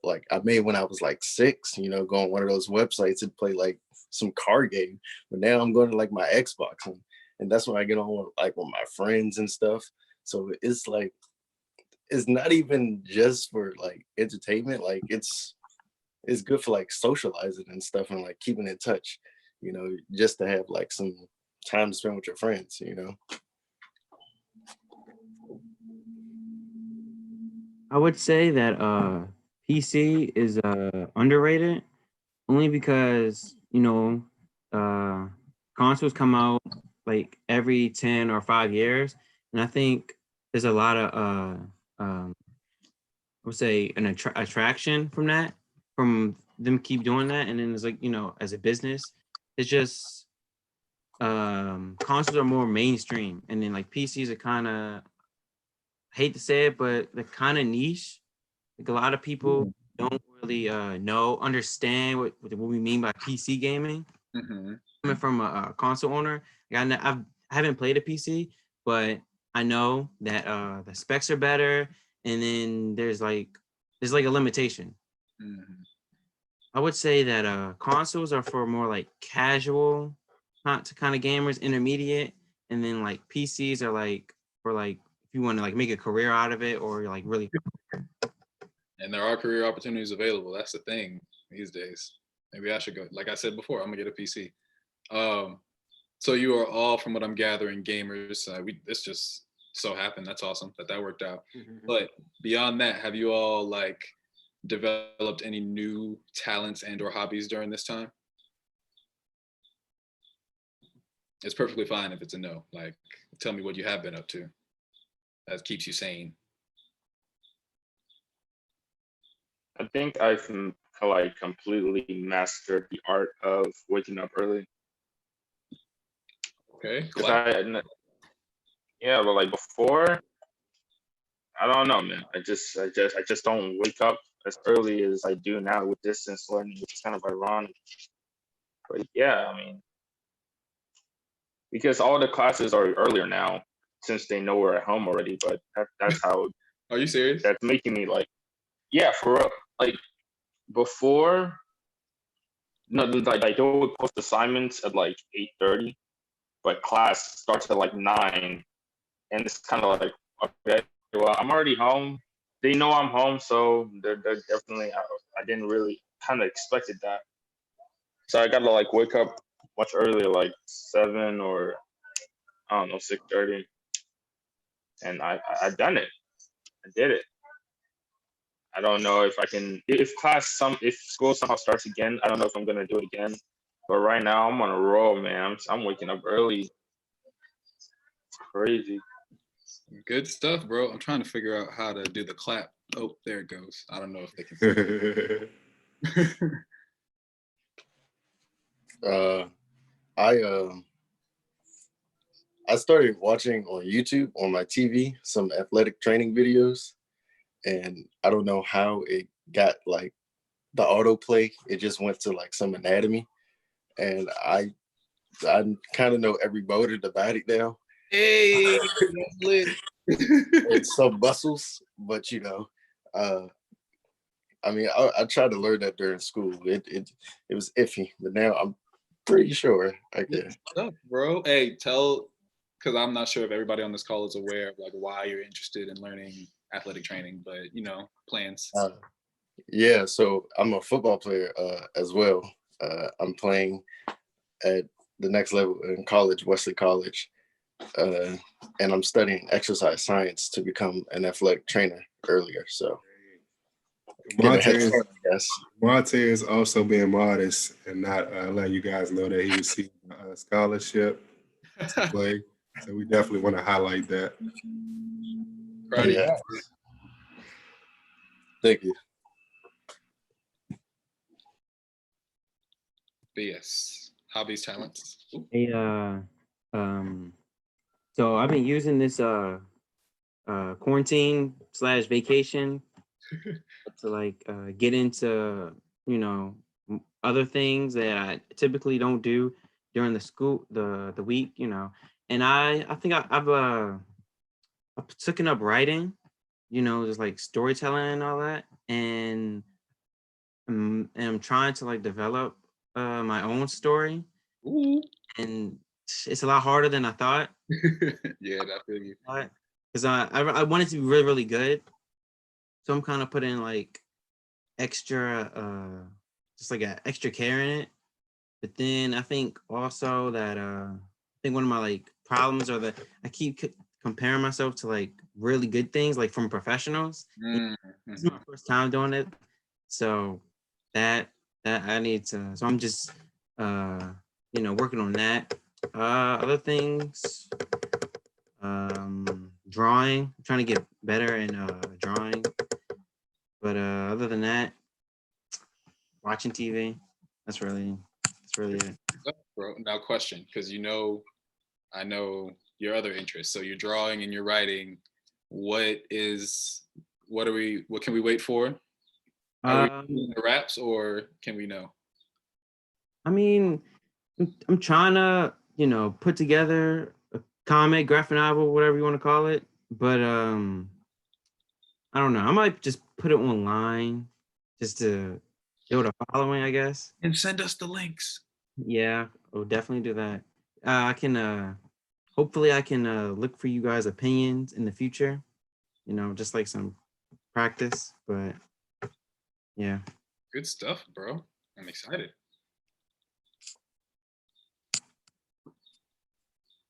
Like I made when I was like 6, you know, go on one of those websites and play like some card game. But now I'm going to like my Xbox and that's when I get on with my friends and stuff. So it's like it's not even just for like entertainment. Like it's good for like socializing and stuff and like keeping in touch, you know, just to have like some time to spend with your friends, you know. I would say that PC is underrated only because, you know, consoles come out like every 10 or 5 years. And I think there's a lot of I would say an attraction from that, from them keep doing that. And then it's like, you know, as a business, it's just consoles are more mainstream, and then like PCs are kind of, hate to say it, but they're kind of niche. Like a lot of people don't really understand what we mean by PC gaming. Mm-hmm. Coming from a console owner, like I haven't played a PC, but I know that the specs are better, and then there's like a limitation. Mm-hmm. I would say that consoles are for more like casual, not kind of gamers, intermediate, and then like PCs are like for like if you want to like make a career out of it or like really. And there are career opportunities available. That's the thing these days. Maybe I should go. Like I said before, I'm gonna get a PC. So you are all, from what I'm gathering, gamers. This just so happened. That's awesome that worked out. But beyond that, have you all like developed any new talents and or hobbies during this time? It's perfectly fine if it's a no. Like, tell me what you have been up to that keeps you sane. I think I've like completely mastered the art of waking up early. Okay. Yeah, but like before, I don't know, man. I just don't wake up as early as I do now with distance learning, which is kind of ironic. But yeah, I mean, because all the classes are earlier now since they know we're at home already. But that's how. Are you serious? That's making me like, yeah, for real. Like before, no, like they would post assignments at like 8:30, but class starts at like 9, and it's kind of like, okay, well, I'm already home. They know I'm home, so they're definitely. I didn't really kind of expected that, so I got to like wake up much earlier, like 7 or I don't know 6:30, and I done it. I did it. I don't know if I can. If school somehow starts again, I don't know if I'm gonna do it again. But right now, I'm on a roll, man. I'm waking up early. It's crazy. Good stuff, bro. I'm trying to figure out how to do the clap. Oh, there it goes. I don't know if they can see it. I started watching on YouTube on my TV some athletic training videos, and I don't know how it got like the autoplay. It just went to like some anatomy, and I kind of know every motor about it now. Hey, that's lit. And some muscles, but you know, I mean, I tried to learn that during school. It was iffy, but now pretty sure. I Good guess. stuff, bro. Hey, because I'm not sure if everybody on this call is aware of like why you're interested in learning athletic training, but plans. Yeah, so I'm a football player as well. I'm playing at the next level in college, Wesley College, and I'm studying exercise science to become an athletic trainer earlier. So get a head start, I guess. Monte is also being modest and not letting you guys know that he received a scholarship to play. So we definitely want to highlight that. Proud of you. Yeah. Thank you. But yes, hobbies, talents. Ooh. Hey, so I've been using this quarantine / vacation to like get into other things that I typically don't do during the week, and I think I've taken up writing, just like storytelling and all that, and I'm trying to like develop my own story, Ooh. and it's a lot harder than I thought. Yeah, I feel you. Because I want it to be really, really good. So I'm kind of putting like extra, just like an extra care in it. But then I think also that I think one of my like problems are that I keep comparing myself to like really good things, like from professionals. This is my first time doing it, so that I need to. So I'm just working on that. Other things, drawing. I'm trying to get better in drawing. But other than that, watching TV. That's really it. Bro, now question, because I know your other interests. So you're drawing and you're writing. What can we wait for? Are we doing the raps or can we know? I mean, I'm trying to, put together a comic, graphic novel, whatever you want to call it. But I don't know. I might just put it online just to build a following, I guess. And send us the links. Yeah, I'll definitely do that. I can hopefully I can look for you guys' opinions in the future, just like some practice. But yeah. Good stuff, bro. I'm excited.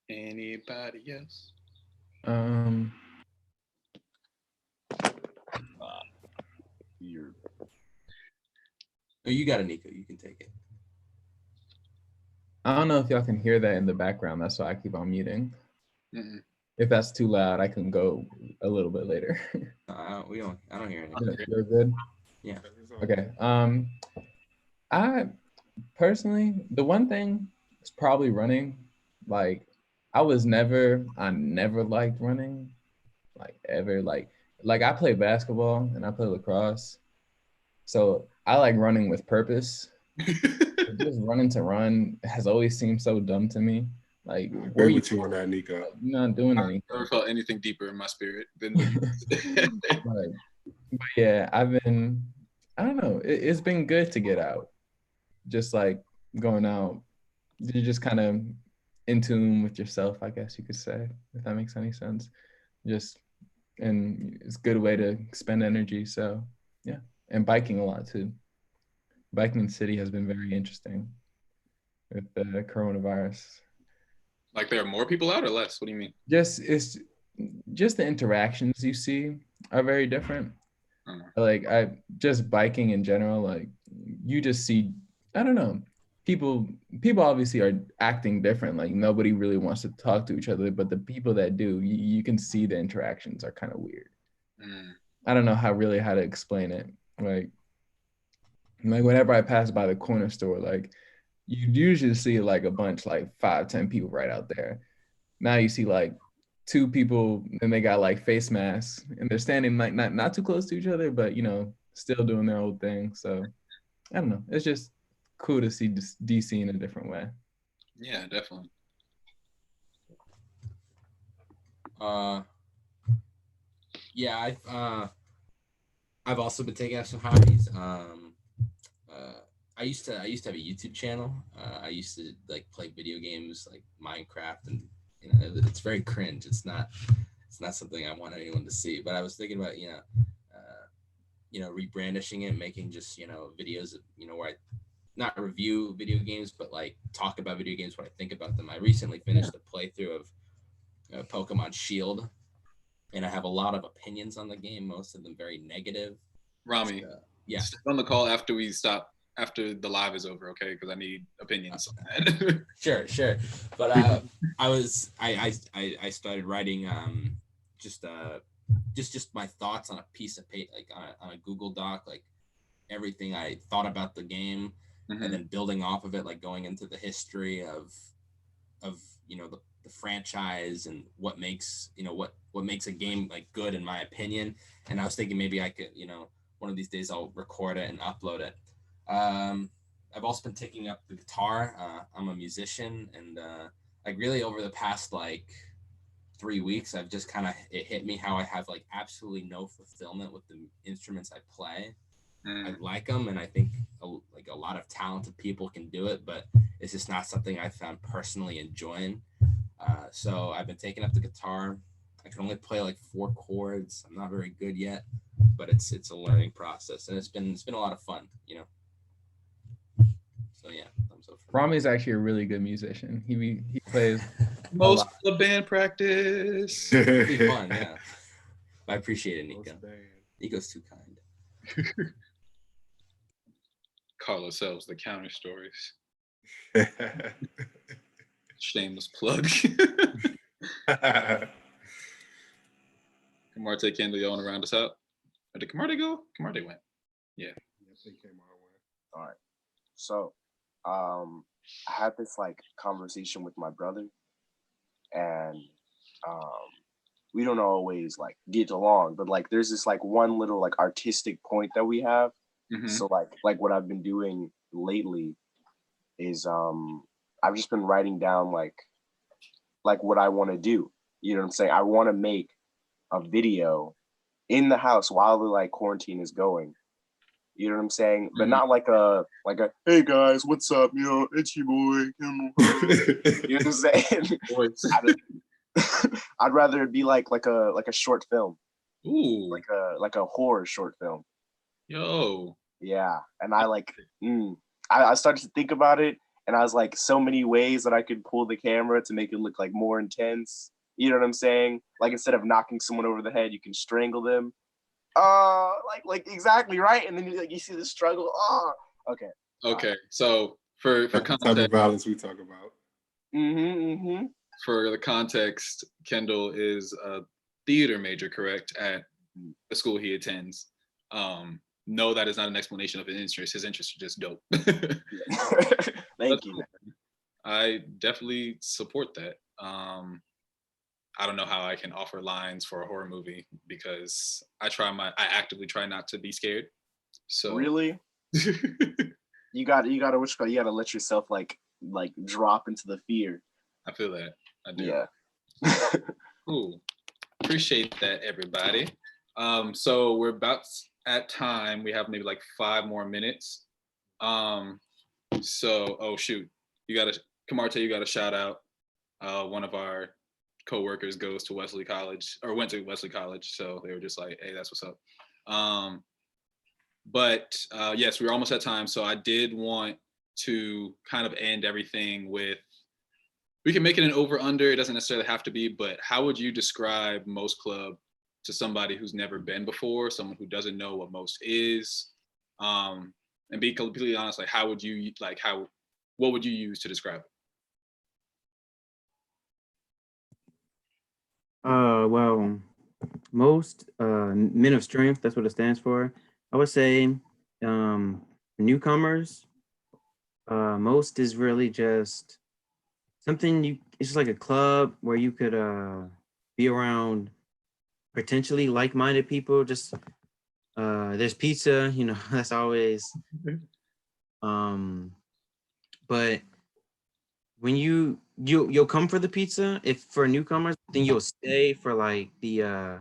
Anybody else? Oh, you got it, Nico. You can take it. I don't know if y'all can hear that in the background. That's why I keep on muting. Mm-mm. If that's too loud, I can go a little bit later. I don't hear anything. You're good? Yeah. Okay. I personally, the one thing is probably running. Like, I never liked running, like ever. Like I play basketball and I play lacrosse, so I like running with purpose. Just running to run has always seemed so dumb to me. Like, I agree with you on that, Nico. You're not doing anything. I never felt anything deeper in my spirit than what you But yeah, I don't know. It's been good to get out. Just like going out, you're just kind of in tune with yourself, I guess you could say, if that makes any sense. And it's a good way to spend energy. So yeah, and biking a lot too. Biking in the city has been very interesting with the coronavirus. Like, there are more people out or less? What do you mean? It's just the interactions you see are very different. Like, I just biking in general, like you just see, I don't know, people obviously are acting different. Like, nobody really wants to talk to each other, but the people that do, you can see the interactions are kind of weird. I don't know how to explain it. Like whenever I pass by the corner store, like you usually see like a bunch, like 5-10 people right out there. Now you see like 2 people and they got like face masks and they're standing like not too close to each other, but still doing their old thing. So I don't know. It's just cool to see DC in a different way. Yeah, definitely. Yeah, I've also been taking up some hobbies. I used to have a YouTube channel. I used to like play video games like Minecraft, and it's very cringe. It's not something I want anyone to see. But I was thinking about rebrandishing it, making just videos where I not review video games, but like talk about video games, what I think about them. I recently finished a playthrough of Pokemon Shield, and I have a lot of opinions on the game, most of them very negative. Rami, yeah, stay on the call after the live is over, okay? Because I need opinions. Sure. But I started writing just my thoughts on a piece of paper, like on a Google Doc, like everything I thought about the game, and then building off of it, like going into the history of the franchise and what makes what makes a game like good in my opinion. And I was thinking maybe I could one of these days I'll record it and upload it. I've also been taking up the guitar. I'm a musician, and like really over the past like 3 weeks, I've just it hit me how I have like absolutely no fulfillment with the instruments I play. I like them, and I think like a lot of talented people can do it, but it's just not something I found personally enjoying. So I've been taking up the guitar. I can only play like 4 chords. I'm not very good yet, but it's a learning process, and it's been a lot of fun, So yeah, thumbs up for Rami is actually a really good musician. He plays most of the band practice. Pretty fun, yeah. I appreciate it, Nico. Nico's too kind. Call ourselves the counter stories. Shameless plug. Kamarte, Kendall, y'all want to round us out? Or did Kamarte go? Kamarte went. Yeah. All right. So, I had this like conversation with my brother, and we don't always like get along, but like there's this like one little like artistic point that we have. So like what I've been doing lately is I've just been writing down like what I want to do. You know what I'm saying? I want to make a video in the house while the like quarantine is going. You know what I'm saying? But not like a hey guys, what's up? It's your boy. You know what I'm saying? I'd rather it be like a short film. Ooh. Like a horror short film. Yo. Yeah. And I I started to think about it, and I was like, so many ways that I could pull the camera to make it look like more intense. You know what I'm saying? Like instead of knocking someone over the head, you can strangle them. Like exactly right. And then you see the struggle. Okay. So for context, type of violence we talk about. For the context, Kendall is a theater major, correct, at the school he attends. No, that is not an explanation of his interests. His interests are just dope. Thank you. Cool. I definitely support that. I don't know how I can offer lines for a horror movie because I actively try not to be scared. So really, you gotta let yourself like drop into the fear. I feel that. I do. Yeah. Cool. Appreciate that, everybody. So we're about at time. We have maybe like 5 more minutes. So, oh shoot, Kamarte, you got to shout out. One of our co-workers goes to Wesley College, or went to Wesley College, so they were just like, hey, that's what's up. But yes, we're almost at time, so I did want to kind of end everything with, we can make it an over-under, it doesn't necessarily have to be, but how would you describe M.O.S.T Club to somebody who's never been before, someone who doesn't know what M.O.S.T is? And be completely honest, like what would you use to describe it? Well, M.O.S.T, Men of Strength, that's what it stands for. I would say newcomers, M.O.S.T is really just something it's just like a club where you could be around potentially like-minded people. Just there's pizza, that's always but when you'll come for the pizza, if for newcomers, then you'll stay for like the I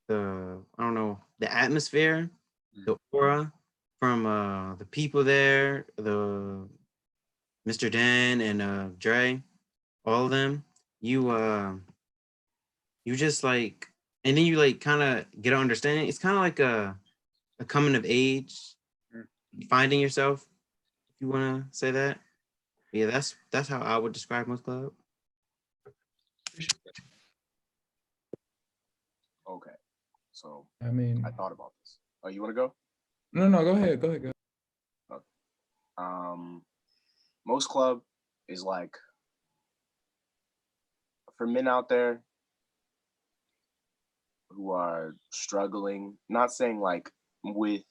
don't know, the atmosphere, the aura from the people there, the Mr. Dan and Dre, all of them, you just like, and then you like kind of get an understanding. It's kind of like a coming of age, finding yourself, if you want to say that. Yeah, that's how I would describe most club. Okay. So I mean, I thought about this. Oh, you want to go? no, go ahead, go ahead. Okay. Most club is like for men out there who are struggling, not saying like with,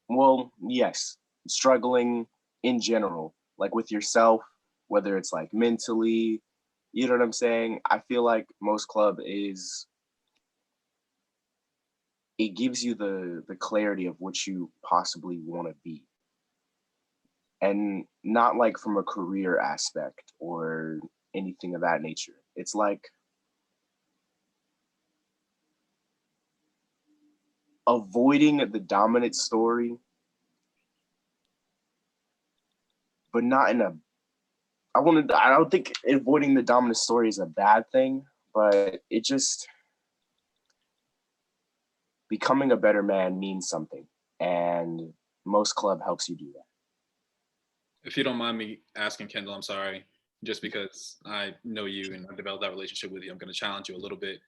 well, yes, struggling in general, like with yourself, whether it's like mentally, you know what I'm saying? I feel like most club is, it gives you the clarity of what you possibly want to be. And not like from a career aspect or anything of that nature. It's like avoiding the dominant story, but not in a, I don't think avoiding the dominant story is a bad thing, but it just, becoming a better man means something. And most club helps you do that. If you don't mind me asking, Kendall, I'm sorry, just because I know you and I developed that relationship with you, I'm going to challenge you a little bit.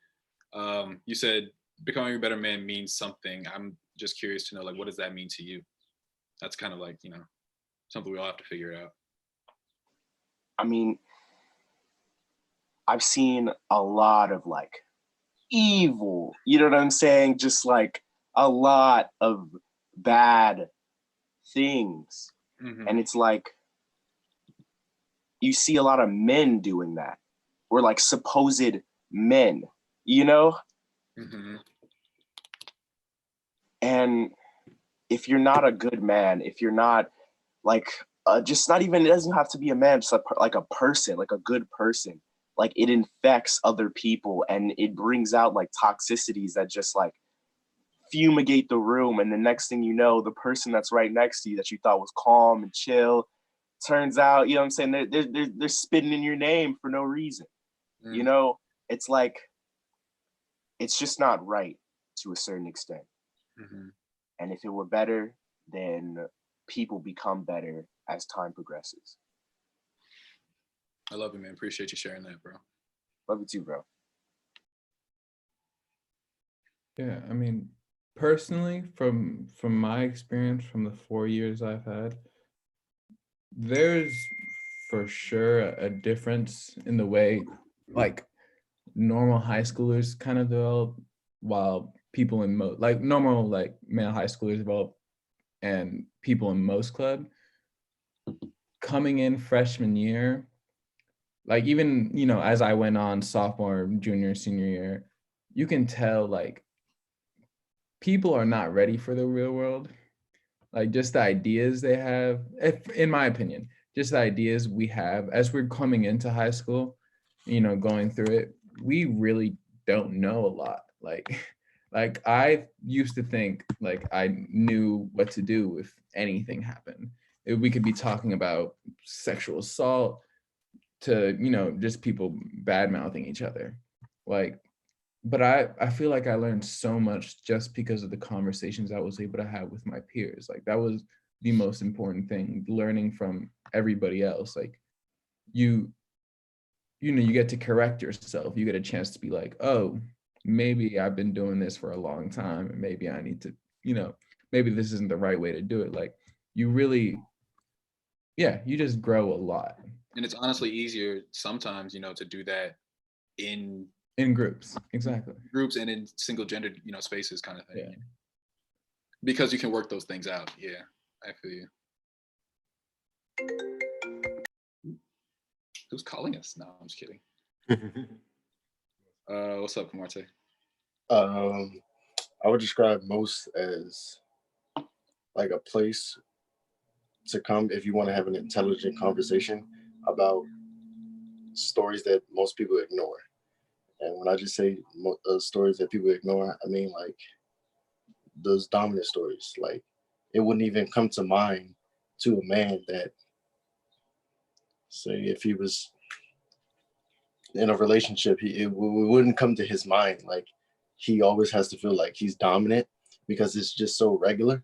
You said becoming a better man means something. I'm just curious to know, like, what does that mean to you? That's kind of like, something we all have to figure out. I mean, I've seen a lot of like evil, you know what I'm saying? Just like a lot of bad things. Mm-hmm. And it's like, you see a lot of men doing that, or like supposed men, you know? Mm-hmm. And if you're not a good man, if you're not like, just not even, it doesn't have to be a man, just like a person, like a good person, like it infects other people and it brings out like toxicities that just like fumigate the room. And the next thing you know, the person that's right next to you that you thought was calm and chill, turns out, you know what I'm saying, they're spitting in your name for no reason. You know, it's like, it's just not right to a certain extent. Mm-hmm. And if it were better, then people become better as time progresses. I love you, man. Appreciate you sharing that, bro. Love you too, bro. Yeah, I mean, personally, from my experience from the 4 years I've had, there's for sure a difference in the way like normal high schoolers kind of develop, while people in like normal like male high schoolers develop, and people in most club coming in freshman year, like even as I went on sophomore, junior, senior year, you can tell like people are not ready for the real world. Like just the ideas they have, in my opinion, just the ideas we have as we're coming into high school, going through it, we really don't know a lot. Like I used to think like I knew what to do if anything happened. We could be talking about sexual assault to, just people bad mouthing each other. Like, but I feel like I learned so much just because of the conversations I was able to have with my peers. Like that was the most important thing, learning from everybody else. Like you get to correct yourself. You get a chance to be like, oh, maybe I've been doing this for a long time and maybe I need to, maybe this isn't the right way to do it. Like you really, yeah, you just grow a lot. And it's honestly easier sometimes, to do that in groups. Exactly. Groups and in single gendered, spaces kind of thing. Yeah. Because you can work those things out. Yeah, I feel you. Who's calling us? No, I'm just kidding. What's up, Kamarte? I would describe M.O.S.T as like a place to come if you want to have an intelligent conversation about stories that most people ignore. And when I just say stories that people ignore, I mean like those dominant stories. Like it wouldn't even come to mind to a man that, say, if he was in a relationship, it wouldn't come to his mind like he always has to feel like he's dominant because it's just so regular.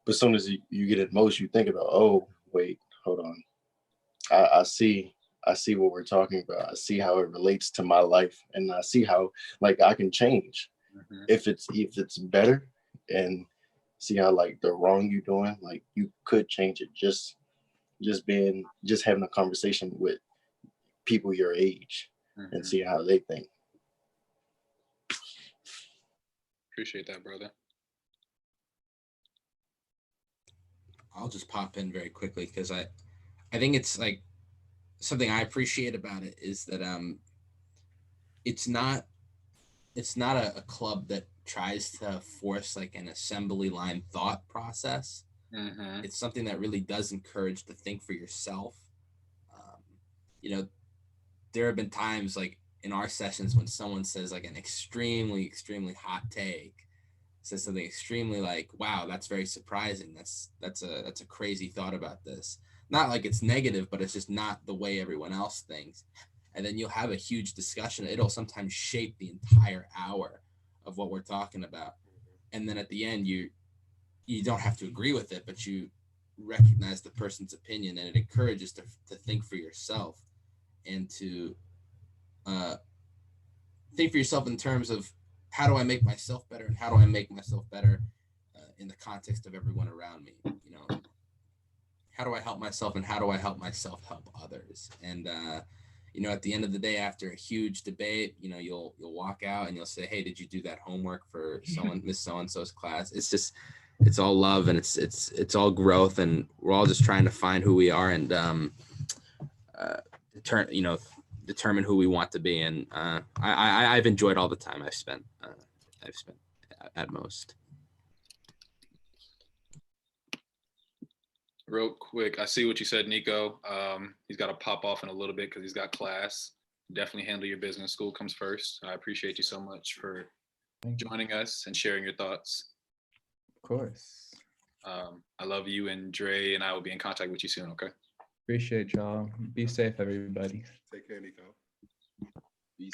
But as soon as you get it most, you think about, oh wait, hold on, I see what we're talking about. I see how it relates to my life, and I see how like I can change if it's better, and see how like the wrong you're doing, like you could change it just having a conversation with people your age and see how they think. Appreciate that, brother. I'll just pop in very quickly because I think it's like something I appreciate about it is that it's not a club that tries to force like an assembly line thought process. It's something that really does encourage to think for yourself. You know, there have been times like in our sessions when someone says like an extremely hot take, says something extremely like, wow, that's very surprising, that's a crazy thought about this, not like it's negative, but it's just not the way everyone else thinks. And then you'll have a huge discussion. It'll sometimes shape the entire hour of what we're talking about. And then at the end, you don't have to agree with it, but you recognize the person's opinion, and it encourages to think for yourself and to think for yourself in terms of how do I make myself better, and how do I make myself better in the context of everyone around me. You know, how do I help myself, and how do I help myself help others? And you know, at the end of the day, after a huge debate, you know, you'll walk out and you'll say, hey, did you do that homework for someone, Miss So-and-so's class? It's just, it's all love, and it's all growth, and we're all just trying to find who we are and determine who we want to be. And I've enjoyed all the time I've spent at M.O.S.T. Real quick, I see what you said, Nico. He's got to pop off in a little bit because he's got class. Definitely handle your business. School comes first. I appreciate you so much for joining us and sharing your thoughts. Of course. I love you, and Dre and I will be in contact with you soon, okay? Appreciate y'all. Be safe, everybody. Take care, Nico.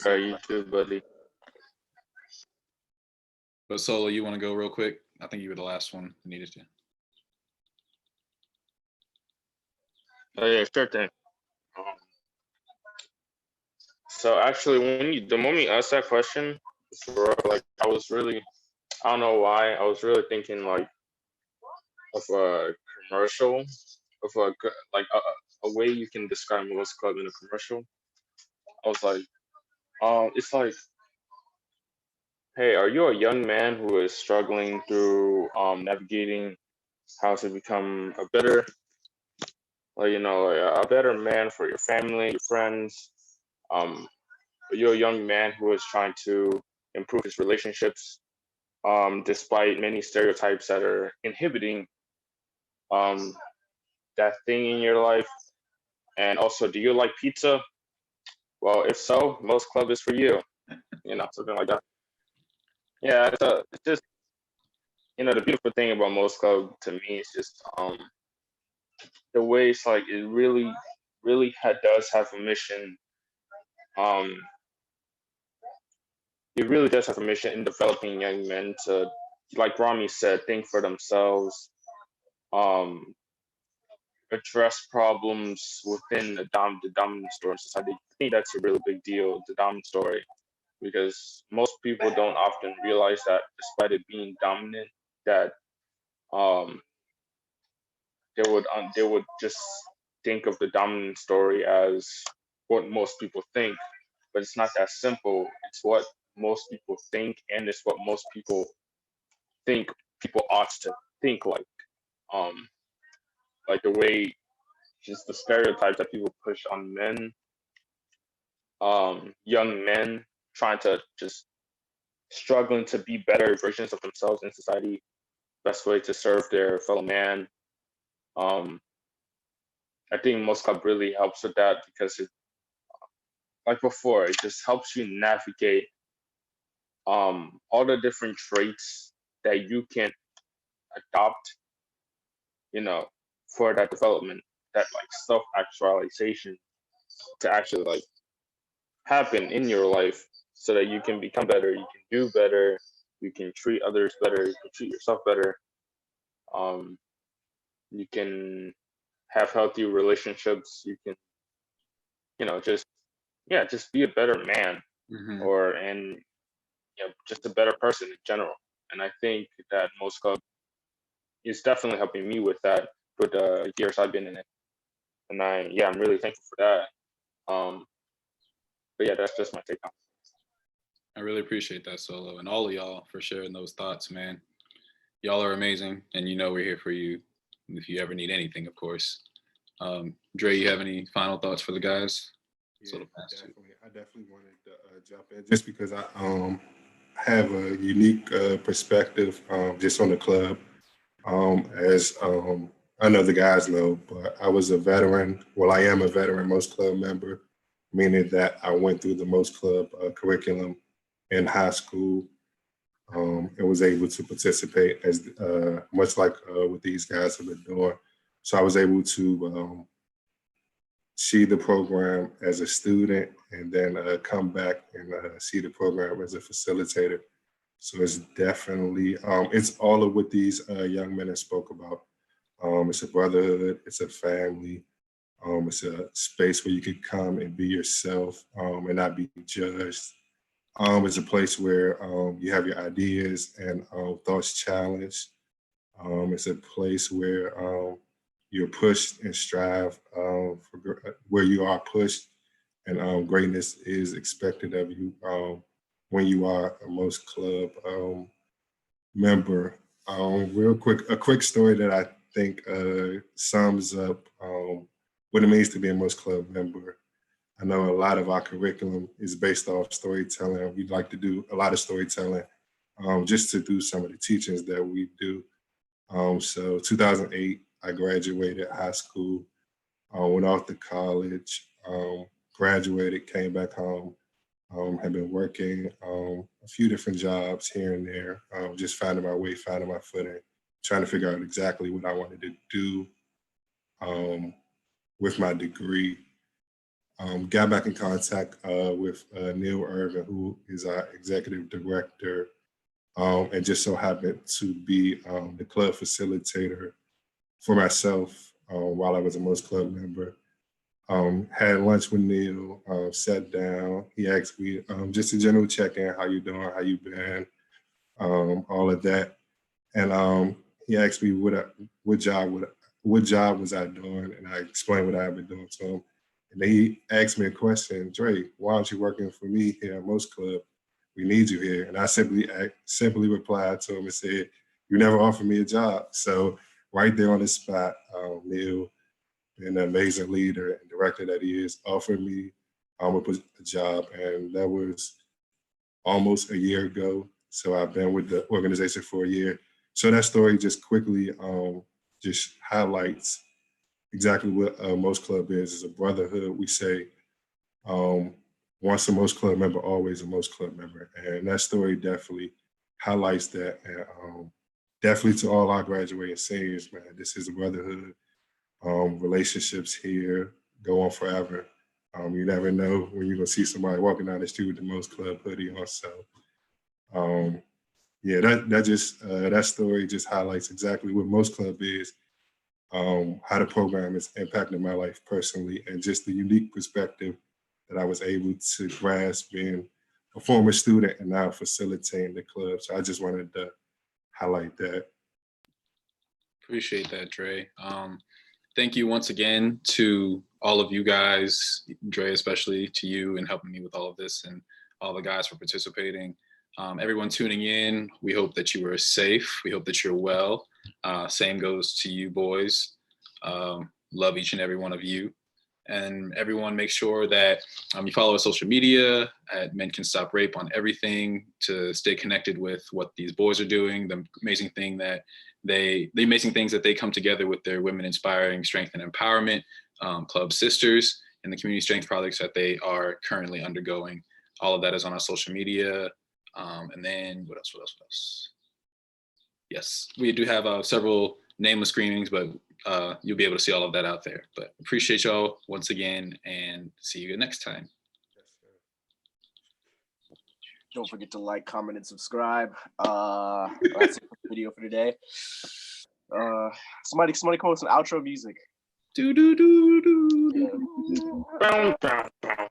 All right, you too, buddy. But Solo, you want to go real quick? I think you were the last one who needed to. Oh yeah, sure thing. So actually, the moment you asked that question, like I don't know why, I was really thinking like of a commercial, of a way you can describe M.O.S.T Club in a commercial. I was like, it's like, hey, are you a young man who is struggling through navigating how to become a better, a better man for your family, your friends? Are you a young man who is trying to improve his relationships, despite many stereotypes that are inhibiting that thing in your life? And also, do you like pizza? Well, if so, M.O.S.T Club is for you. Something like that. Yeah, it's just, the beautiful thing about M.O.S.T Club to me is just the way it's like it really, really does have a mission. It really does have a mission in developing young men to, like Rami said, think for themselves, address problems within the dominant story in society. I think that's a really big deal, the dominant story, because most people don't often realize that despite it being dominant, that they would just think of the dominant story as what most people think, but it's not that simple. It's what most people think, and it's what most people think people ought to think like the way, just the stereotypes that people push on men, young men trying to just struggling to be better versions of themselves in society, best way to serve their fellow man. I think M.O.S.T Club really helps with that because it, like before, it just helps you navigate all the different traits that you can adopt for that development, that like self-actualization to actually like happen in your life so that you can become better, you can do better, you can treat others better, you can treat yourself better. You can have healthy relationships, you can, just just be a better man Mhm. and just a better person in general. And I think that most club is definitely helping me with that for the years I've been in it. And I'm really thankful for that. But yeah, that's just my take on I really appreciate that, Solo, and all of y'all for sharing those thoughts, man. Y'all are amazing, and we're here for you if you ever need anything, of course. Dre, you have any final thoughts for the guys? Yeah, definitely. I definitely wanted to jump in just because I have a unique perspective just on the club. As I know the guys know, but I was a veteran. Well, I am a veteran Most Club member, meaning that I went through the Most Club curriculum in high school and was able to participate as much like what these guys have been doing. So I was able to see the program as a student and then come back and see the program as a facilitator. So it's definitely, it's all of what these young men have spoke about. It's a brotherhood, it's a family, it's a space where you can come and be yourself and not be judged. It's a place where you have your ideas and thoughts challenged. It's a place where you're pushed and strive where you are pushed, and greatness is expected of you when you are a Most Club member. Real quick, a quick story that I think sums up what it means to be a Most Club member. I know a lot of our curriculum is based off storytelling. We'd like to do a lot of storytelling just to do some of the teachings that we do. So 2008, I graduated high school, went off to college, graduated, came back home, have been working a few different jobs here and there, just finding my way, finding my footing, trying to figure out exactly what I wanted to do with my degree. Got back in contact with Neil Irvin, who is our executive director, and just so happened to be the club facilitator for myself while I was a Most Club member. Had lunch with Neil, sat down. He asked me just a general check-in, how you doing, how you been, all of that. And he asked me what job was I doing, and I explained what I had been doing to him. And then he asked me a question, Dre, why aren't you working for me here at Most Club? We need you here. And I simply replied to him and said, you never offered me a job. So right there on the spot, Neil, being the amazing leader and director that he is, offered me a job. And that was almost a year ago. So I've been with the organization for a year. So that story just quickly just highlights exactly what Most Club is a brotherhood. We say once a Most Club member, always a Most Club member. And that story definitely highlights that. And definitely to all our graduating seniors, man, this is a brotherhood. Relationships here go on forever. You never know when you're gonna see somebody walking down the street with the Most Club hoodie on. So yeah, that story just highlights exactly what Most Club is, how the program has impacted my life personally, and just the unique perspective that I was able to grasp being a former student and now facilitating the club. So I just wanted to highlight that. Appreciate that, Dre. Thank you once again to all of you guys, Dre especially, to you and helping me with all of this, and all the guys for participating. Everyone tuning in, we hope that you are safe. We hope that you're well. Same goes to you boys. Love each and every one of you. And everyone make sure that you follow our social media at Men Can Stop Rape on everything to stay connected with what these boys are doing, the amazing things that they come together with their women inspiring strength and empowerment club sisters, and the community strength projects that they are currently undergoing. All of that is on our social media. And then what else? Yes, we do have several nameless screenings, but you'll be able to see all of that out there. But appreciate y'all once again, and see you next time. Don't forget to like, comment, and subscribe. That's it for the video for today. Somebody come with some outro music. Do do do do. Bow, bow, bow.